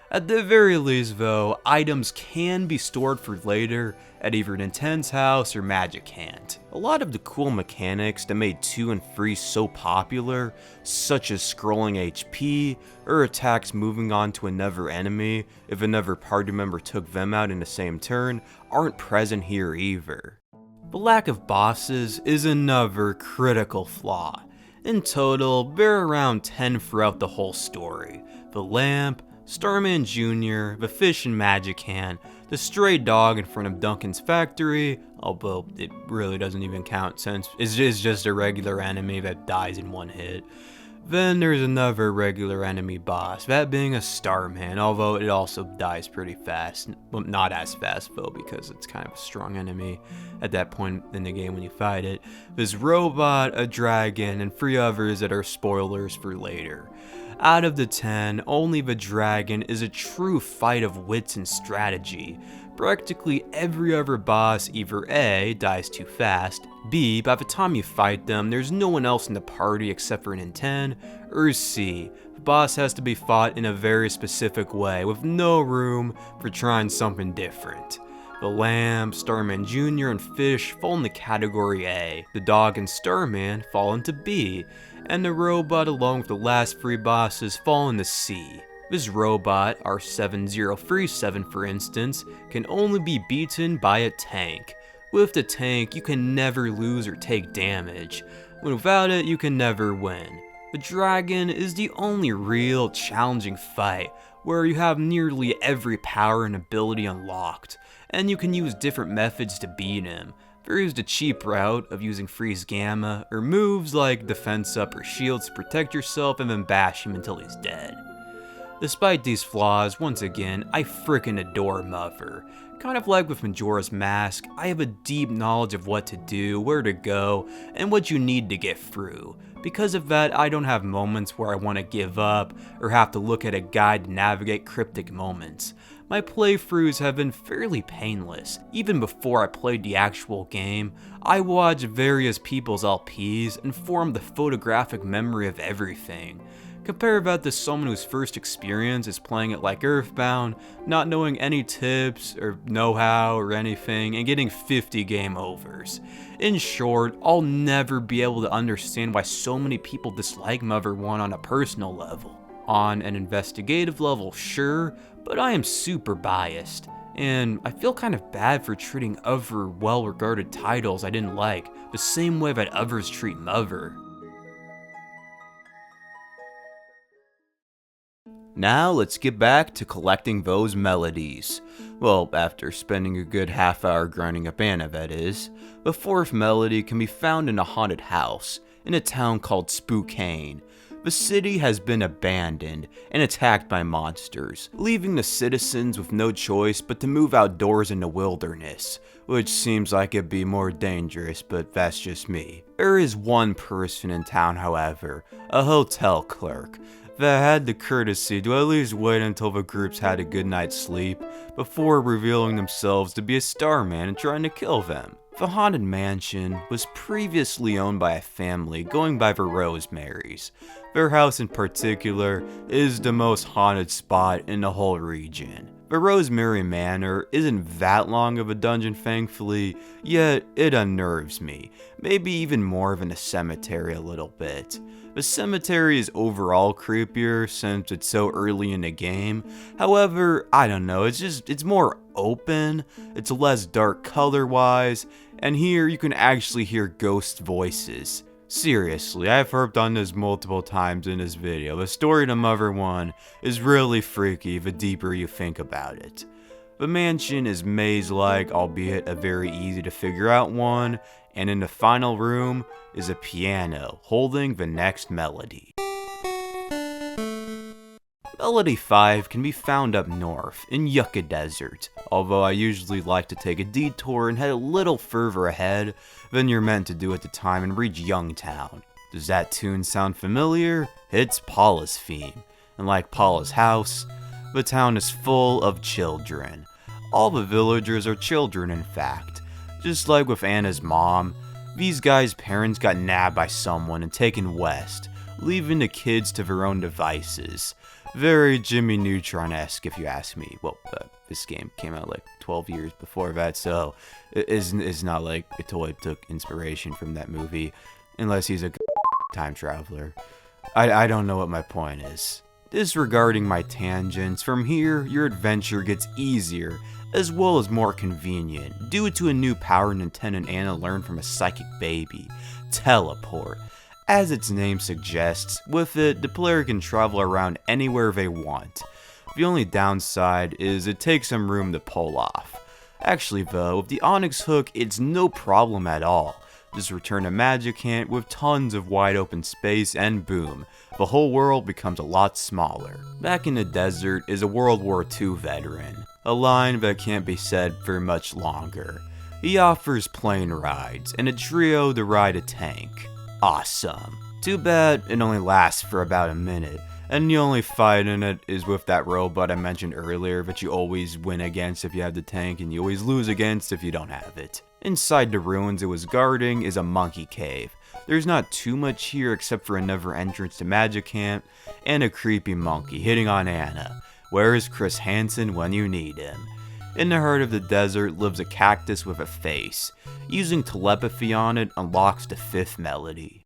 At the very least though, items can be stored for later at either Nintendo's house or Magicant. A lot of the cool mechanics that made 2 and 3 so popular, such as scrolling HP, or attacks moving on to another enemy if another party member took them out in the same turn, aren't present here either. The lack of bosses is another critical flaw. In total, there are around 10 throughout the whole story. The lamp, Starman Jr., the fish and Magicant, the stray dog in front of Duncan's factory, although it really doesn't even count since it's just a regular enemy that dies in one hit. Then there's another regular enemy boss, that being a Starman, although it also dies pretty fast. Well, not as fast though, because it's kind of a strong enemy at that point in the game when you fight it. This robot, a dragon, and 3 others that are spoilers for later. Out of the 10, only the dragon is a true fight of wits and strategy. Practically every other boss either A, dies too fast, B, by the time you fight them, there's no one else in the party except for an 10, or C, the boss has to be fought in a very specific way with no room for trying something different. The lamb, Starman Jr., and fish fall in the category A, the dog and Starman fall into B, and the robot along with the last 3 bosses fall into C. This robot, R7037 for instance, can only be beaten by a tank. With the tank, you can never lose or take damage. Without it, you can never win. The dragon is the only real challenging fight, where you have nearly every power and ability unlocked, and you can use different methods to beat him. There is the cheap route of using freeze gamma, or moves like defense up or shields to protect yourself and then bash him until he's dead. Despite these flaws, once again, I frickin' adore Mother. Kind of like with Majora's Mask, I have a deep knowledge of what to do, where to go, and what you need to get through. Because of that, I don't have moments where I want to give up, or have to look at a guide to navigate cryptic moments. My playthroughs have been fairly painless. Even before I played the actual game, I watched various people's LPs and formed the photographic memory of everything. Compare that to someone whose first experience is playing it like EarthBound, not knowing any tips or know-how or anything, and getting 50 game overs. In short, I'll never be able to understand why so many people dislike Mother 1 on a personal level. On an investigative level, sure, but I am super biased, and I feel kind of bad for treating other well-regarded titles I didn't like the same way that others treat Mother. Now let's get back to collecting those melodies. Well, after spending a good half hour grinding up Anna, that is. The 4th melody can be found in a haunted house, in a town called Spokane. The city has been abandoned and attacked by monsters, leaving the citizens with no choice but to move outdoors in the wilderness, which seems like it'd be more dangerous, but that's just me. There is one person in town, however, a hotel clerk, that had the courtesy to at least wait until the groups had a good night's sleep before revealing themselves to be a Starman and trying to kill them. The haunted mansion was previously owned by a family going by the Rosemarys. Their house in particular is the most haunted spot in the whole region. The Rosemary Manor isn't that long of a dungeon, thankfully, yet it unnerves me, maybe even more than the cemetery a little bit. The cemetery is overall creepier since it's so early in the game. However, I don't know, it's more open, it's less dark color-wise, and here you can actually hear ghost voices. Seriously, I've harped on this multiple times in this video. The story to Mother 1 is really freaky the deeper you think about it. The mansion is maze-like, albeit a very easy to figure out one, and in the final room is a piano holding the next melody. Melody 5 can be found up north, in Yucca Desert, although I usually like to take a detour and head a little further ahead than you're meant to do at the time and reach Youngtown. Does that tune sound familiar? It's Paula's theme, and like Paula's house, the town is full of children. All the villagers are children, in fact. Just like with Anna's mom, these guys' parents got nabbed by someone and taken west, leaving the kids to their own devices. Very Jimmy Neutron-esque, if you ask me. Well, this game came out like 12 years before that, so it's not like Itoi took inspiration from that movie, unless he's a time traveler. I don't know what my point is. Disregarding my tangents, from here, your adventure gets easier, as well as more convenient, due to a new power Nintendo and Anna learned from a psychic baby, Teleport. As its name suggests, with it, the player can travel around anywhere they want. The only downside is it takes some room to pull off. Actually though, with the Onyx hook, it's no problem at all. Just return a Magicant with tons of wide open space and boom, the whole world becomes a lot smaller. Back in the desert is a World War II veteran, a line that can't be said for much longer. He offers plane rides and a trio to ride a tank. Awesome. Too bad it only lasts for about a minute, and the only fight in it is with that robot I mentioned earlier that you always win against if you have the tank and you always lose against if you don't have it. Inside the ruins it was guarding is a monkey cave. There's not too much here except for another entrance to Magicant and a creepy monkey hitting on Anna. Where is Chris Hansen when you need him? In the heart of the desert lives a cactus with a face. Using telepathy on it unlocks the 5th melody.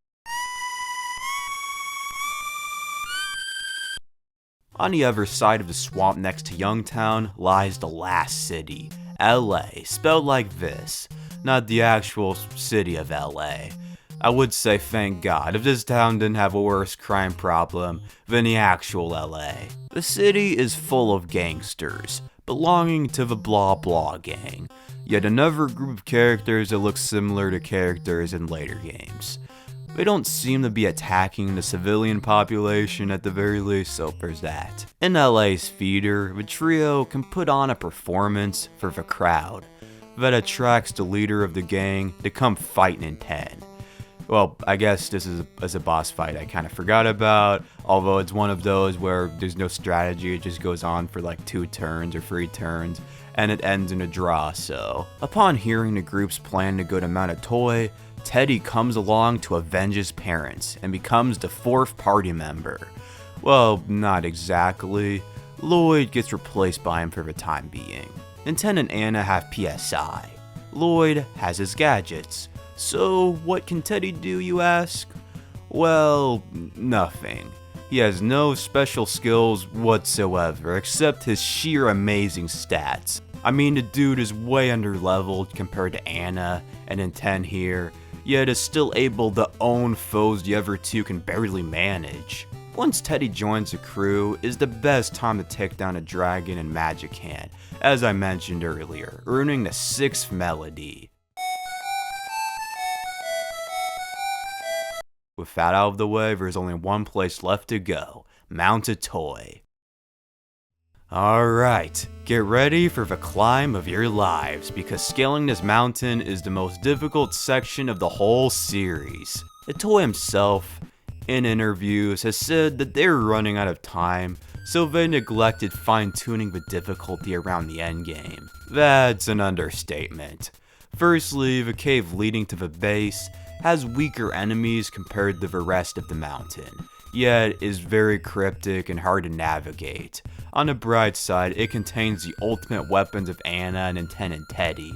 On the other side of the swamp next to Youngtown lies the last city, Ellay, spelled like this, not the actual city of LA. I would say thank God if this town didn't have a worse crime problem than the actual LA. The city is full of gangsters, belonging to the Blah Blah Gang, yet another group of characters that look similar to characters in later games. They don't seem to be attacking the civilian population at the very least, so there's that. In LA's theater, the trio can put on a performance for the crowd that attracts the leader of the gang to come fight in 10. Well, I guess this is a boss fight I kind of forgot about, although it's one of those where there's no strategy, it just goes on for like 2 turns or 3 turns, and it ends in a draw, so. Upon hearing the group's plan to go to Mount Itoi, Teddy comes along to avenge his parents and becomes the 4th party member. Well, not exactly. Lloyd gets replaced by him for the time being. Nintendo and Anna have PSI. Lloyd has his gadgets. So what can Teddy do, you ask? Well, nothing. He has no special skills whatsoever except his sheer amazing stats. I mean, the dude is way underleveled compared to Anna and Nintendo here, yet is still able to own foes the other two can barely manage. Once Teddy joins the crew is the best time to take down a dragon in Magicant, as I mentioned earlier, earning the 6th melody. With that out of the way, there's only one place left to go, Mount Itoi. Alright, get ready for the climb of your lives, because scaling this mountain is the most difficult section of the whole series. Itoi himself, in interviews, has said that they're running out of time, so they neglected fine-tuning the difficulty around the endgame. That's an understatement. Firstly, the cave leading to the base has weaker enemies compared to the rest of the mountain, yet is very cryptic and hard to navigate. On the bright side, it contains the ultimate weapons of Anna and Nintendo and Teddy,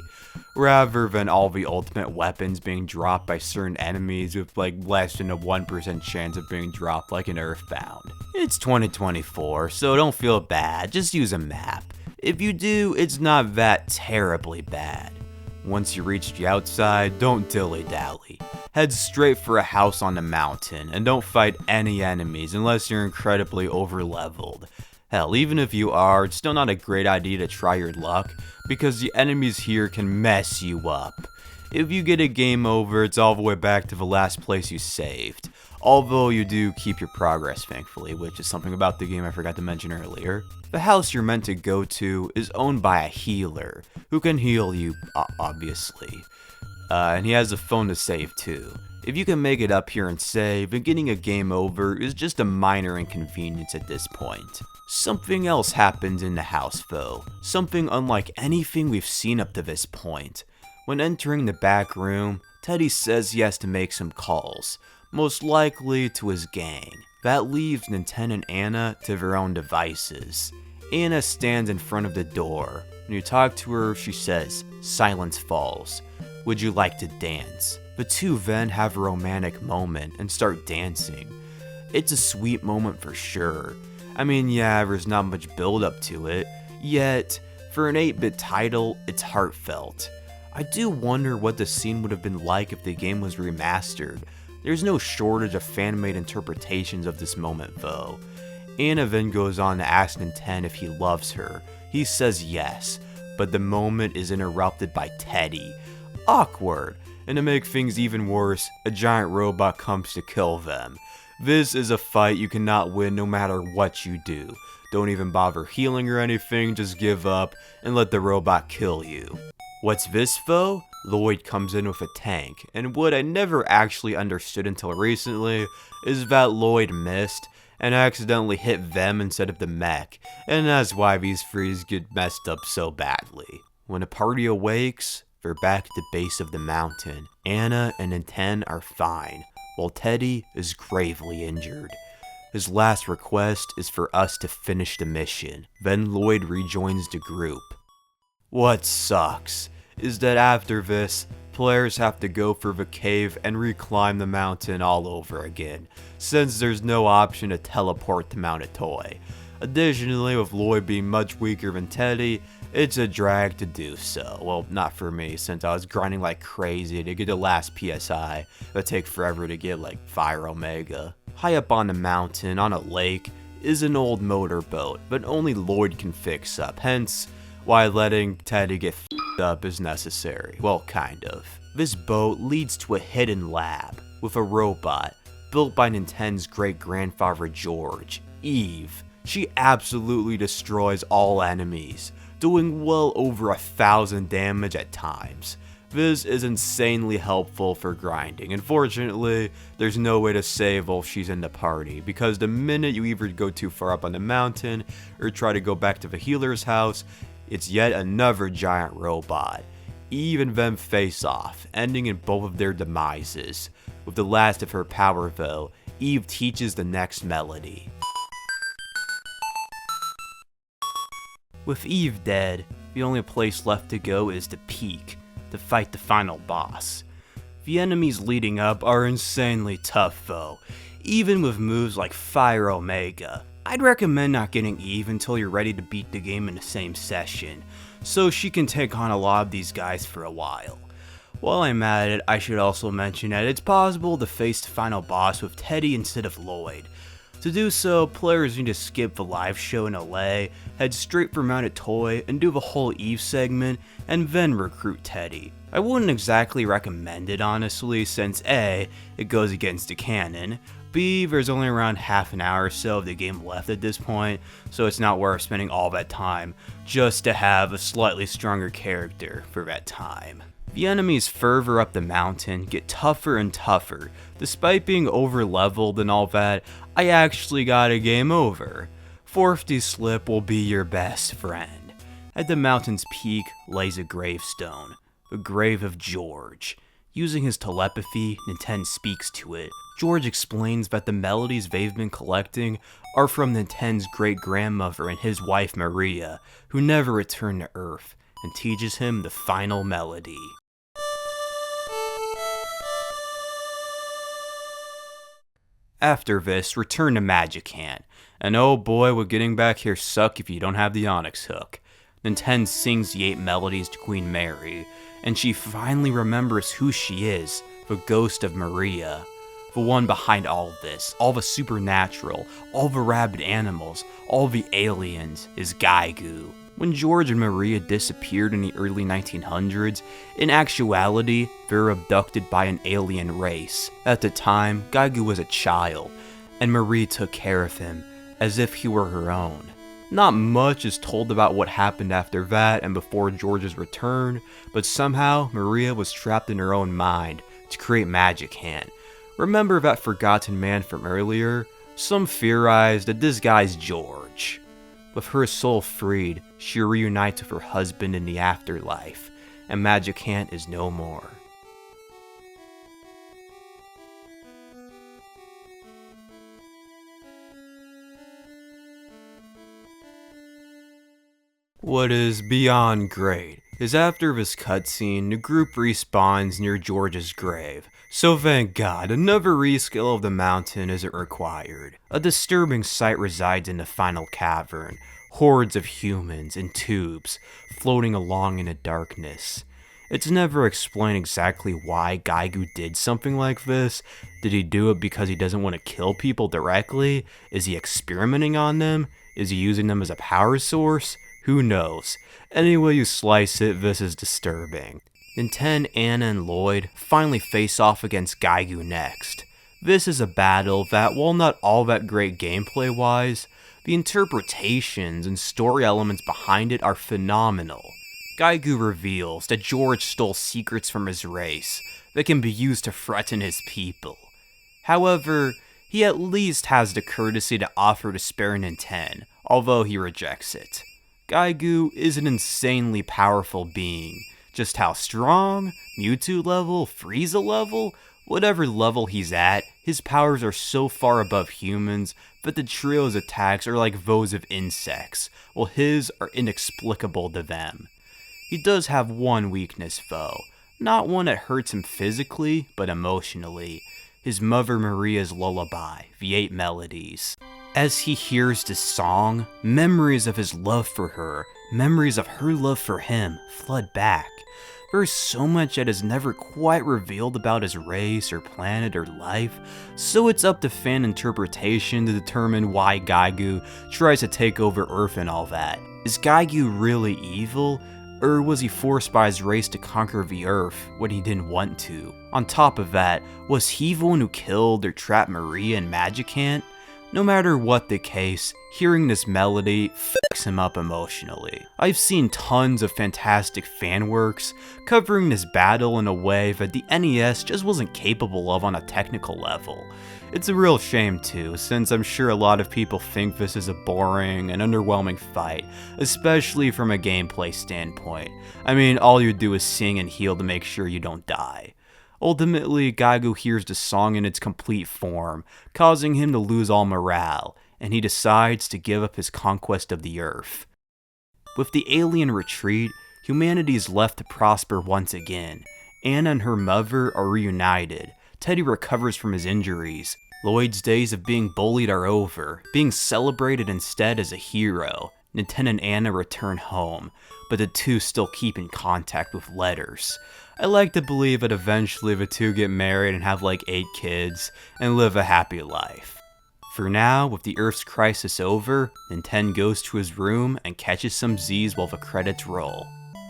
rather than all the ultimate weapons being dropped by certain enemies with like less than a 1% chance of being dropped like in EarthBound. It's 2024, so don't feel bad, just use a map. If you do, it's not that terribly bad. Once you reach the outside, don't dilly-dally. Head straight for a house on the mountain, and don't fight any enemies unless you're incredibly over-leveled. Hell, even if you are, it's still not a great idea to try your luck, because the enemies here can mess you up. If you get a game over, it's all the way back to the last place you saved. Although you do keep your progress, thankfully, which is something about the game I forgot to mention earlier. The house you're meant to go to is owned by a healer, who can heal you, obviously. And he has a phone to save too. If you can make it up here and save, then getting a game over is just a minor inconvenience at this point. Something else happens in the house though, something unlike anything we've seen up to this point. When entering the back room, Teddy says he has to make some calls, most likely to his gang. That leaves Nintendo and Anna to their own devices. Anna stands in front of the door. When you talk to her, she says, "Silence falls. Would you like to dance?" The two then have a romantic moment and start dancing. It's a sweet moment for sure. I mean, yeah, there's not much build up to it, yet, for an 8-bit title, it's heartfelt. I do wonder what the scene would have been like if the game was remastered, There's no shortage of fan-made interpretations of this moment though. Anna then goes on to ask Nintendo if he loves her. He says yes, but the moment is interrupted by Teddy. Awkward, and to make things even worse, a giant robot comes to kill them. This is a fight you cannot win no matter what you do. Don't even bother healing or anything, just give up and let the robot kill you. What's this though? Lloyd comes in with a tank, and what I never actually understood until recently is that Lloyd missed and accidentally hit them instead of the mech, and that's why these threes get messed up so badly. When the party awakes, they're back at the base of the mountain. Anna and Nintendo are fine, while Teddy is gravely injured. His last request is for us to finish the mission. Then Lloyd rejoins the group. What sucks is that after this, players have to go through the cave and reclimb the mountain all over again, since there's no option to teleport to Mount Itoi. Additionally, with Lloyd being much weaker than Teddy, it's a drag to do so. Well, not for me, since I was grinding like crazy to get the last PSI. It would take forever to get like Fire Omega. High up on the mountain, on a lake, is an old motorboat, but only Lloyd can fix up, hence why letting Teddy get f***ed up is necessary. Well, kind of. This boat leads to a hidden lab, with a robot, built by Nintendo's great-grandfather George, Eve. She absolutely destroys all enemies, doing well over 1,000 damage at times. This is insanely helpful for grinding. Unfortunately, there's no way to save while she's in the party, because the minute you either go too far up on the mountain or try to go back to the healer's house, it's yet another giant robot. Eve and them face off, ending in both of their demises. With the last of her power though, Eve teaches the next melody. With Eve dead, the only place left to go is the peak, to fight the final boss. The enemies leading up are insanely tough though, even with moves like Fire Omega. I'd recommend not getting Eve until you're ready to beat the game in the same session, so she can take on a lot of these guys for a while. While I'm at it, I should also mention that it's possible to face the final boss with Teddy instead of Lloyd. To do so, players need to skip the live show in Ellay, head straight for Mount Itoi, and do the whole Eve segment, and then recruit Teddy. I wouldn't exactly recommend it honestly, since A, it goes against the canon, B, there's only around half an hour or so of the game left at this point, so it's not worth spending all that time just to have a slightly stronger character for that time. The enemies further up the mountain get tougher and tougher. Despite being over leveled and all that, I actually got a game over. Forfty Slip will be your best friend. At the mountain's peak lays a gravestone, the grave of George. Using his telepathy, Nintendo speaks to it. George explains that the melodies they've been collecting are from Nintendo's great-grandmother and his wife Maria, who never returned to Earth, and teaches him the final melody. After this, return to Magicant, and oh boy would getting back here suck if you don't have the Onyx hook. Nintendo sings the 8 Melodies to Queen Mary, and she finally remembers who she is, the ghost of Maria. The one behind all of this, all the supernatural, all the rabid animals, all the aliens, is Giegue. When George and Maria disappeared in the early 1900s, in actuality, they were abducted by an alien race. At the time, Giegue was a child, and Maria took care of him, as if he were her own. Not much is told about what happened after that and before George's return, but somehow Maria was trapped in her own mind to create Magicant. Remember that forgotten man from earlier? Some theorize that this guy's George. With her soul freed, she reunites with her husband in the afterlife, and Magicant is no more. What is beyond great is after this cutscene, the group respawns near George's grave, so thank God another rescale of the mountain isn't required. A disturbing sight resides in the final cavern, hordes of humans in tubes floating along in the darkness. It's never explained exactly why Giegue did something like this. Did he do it because he doesn't want to kill people directly? Is he experimenting on them? Is he using them as a power source? Who knows? Any way you slice it, this is disturbing. Then 10, Anna, and Lloyd finally face off against Giegue next. This is a battle that, while not all that great gameplay-wise, the interpretations and story elements behind it are phenomenal. Giegue reveals that George stole secrets from his race that can be used to threaten his people. However, he at least has the courtesy to offer to spare Ninten, although he rejects it. Giegue is an insanely powerful being. Just how strong, Mewtwo level, Frieza level, whatever level he's at, his powers are so far above humans that the trio's attacks are like those of insects, while his are inexplicable to them. He does have one weakness though, not one that hurts him physically, but emotionally. His Mother Maria's lullaby, the Eight Melodies. As he hears this song, memories of his love for her, memories of her love for him, flood back. There's so much that is never quite revealed about his race or planet or life, so it's up to fan interpretation to determine why Giegue tries to take over Earth and all that. Is Giegue really evil? Or was he forced by his race to conquer the Earth when he didn't want to? On top of that, was he the one who killed or trapped Maria and Magicant? No matter what the case, hearing this melody fucks him up emotionally. I've seen tons of fantastic fan works covering this battle in a way that the NES just wasn't capable of on a technical level. It's a real shame too, since I'm sure a lot of people think this is a boring and underwhelming fight, especially from a gameplay standpoint. I mean, all you do is sing and heal to make sure you don't die. Ultimately, Giegue hears the song in its complete form, causing him to lose all morale, and he decides to give up his conquest of the Earth. With the alien retreat, humanity is left to prosper once again. Anna and her mother are reunited. Teddy recovers from his injuries. Lloyd's days of being bullied are over, being celebrated instead as a hero. Ninten and Anna return home, but the two still keep in contact with letters. I like to believe that eventually the two get married and have like 8 kids, and live a happy life. For now, with the Earth's crisis over, Ninten goes to his room and catches some Z's while the credits roll.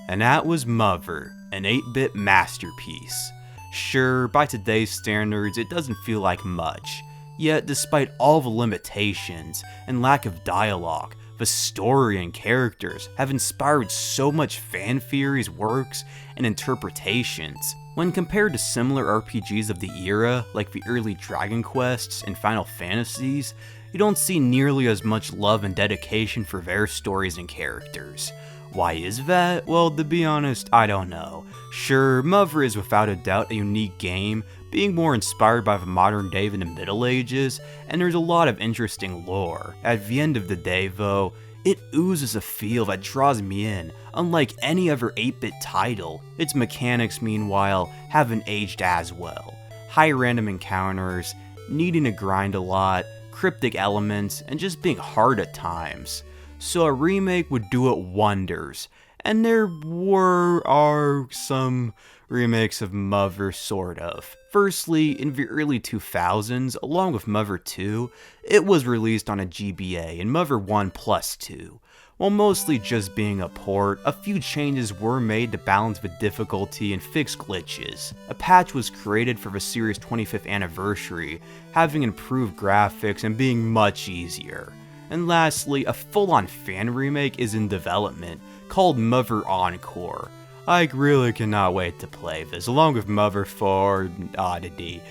And that was Mother, an 8-bit masterpiece. Sure, by today's standards, it doesn't feel like much. Yet, despite all the limitations and lack of dialogue, the story and characters have inspired so much fan theories, works, and interpretations. When compared to similar RPGs of the era, like the early Dragon Quests and Final Fantasies, you don't see nearly as much love and dedication for their stories and characters. Why is that? Well, to be honest, I don't know. Sure, Mother is without a doubt a unique game, being more inspired by the modern day than the Middle Ages, and there's a lot of interesting lore. At the end of the day though, it oozes a feel that draws me in, unlike any other 8-bit title. Its mechanics, meanwhile, haven't aged as well. High random encounters, needing to grind a lot, cryptic elements, and just being hard at times. So a remake would do it wonders, and there are some remakes of Mother, sort of. Firstly, in the early 2000s, along with Mother 2, it was released on a GBA and Mother 1 Plus 2. While mostly just being a port, a few changes were made to balance the difficulty and fix glitches. A patch was created for the series' 25th anniversary, having improved graphics and being much easier. And lastly, a full-on fan remake is in development, called Mother Encore. I really cannot wait to play this, along with Mother 4 and Oddity.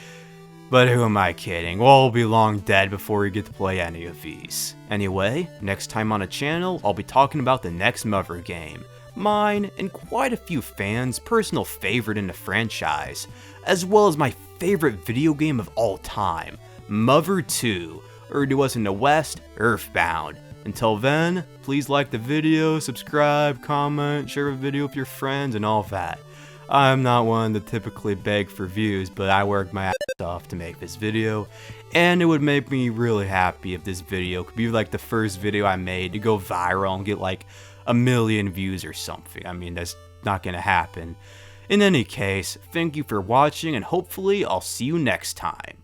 But who am I kidding? We'll all be long dead before we get to play any of these. Anyway, next time on the channel, I'll be talking about the next Mother game. Mine, and quite a few fans' personal favorite in the franchise, as well as my favorite video game of all time, Mother 2, or to us in the West, EarthBound. Until then, please like the video, subscribe, comment, share the video with your friends, and all that. I'm not one to typically beg for views, but I worked my ass off to make this video, and it would make me really happy if this video could be like the first video I made to go viral and get like 1 million views or something. I mean, that's not gonna happen. In any case, thank you for watching and hopefully I'll see you next time.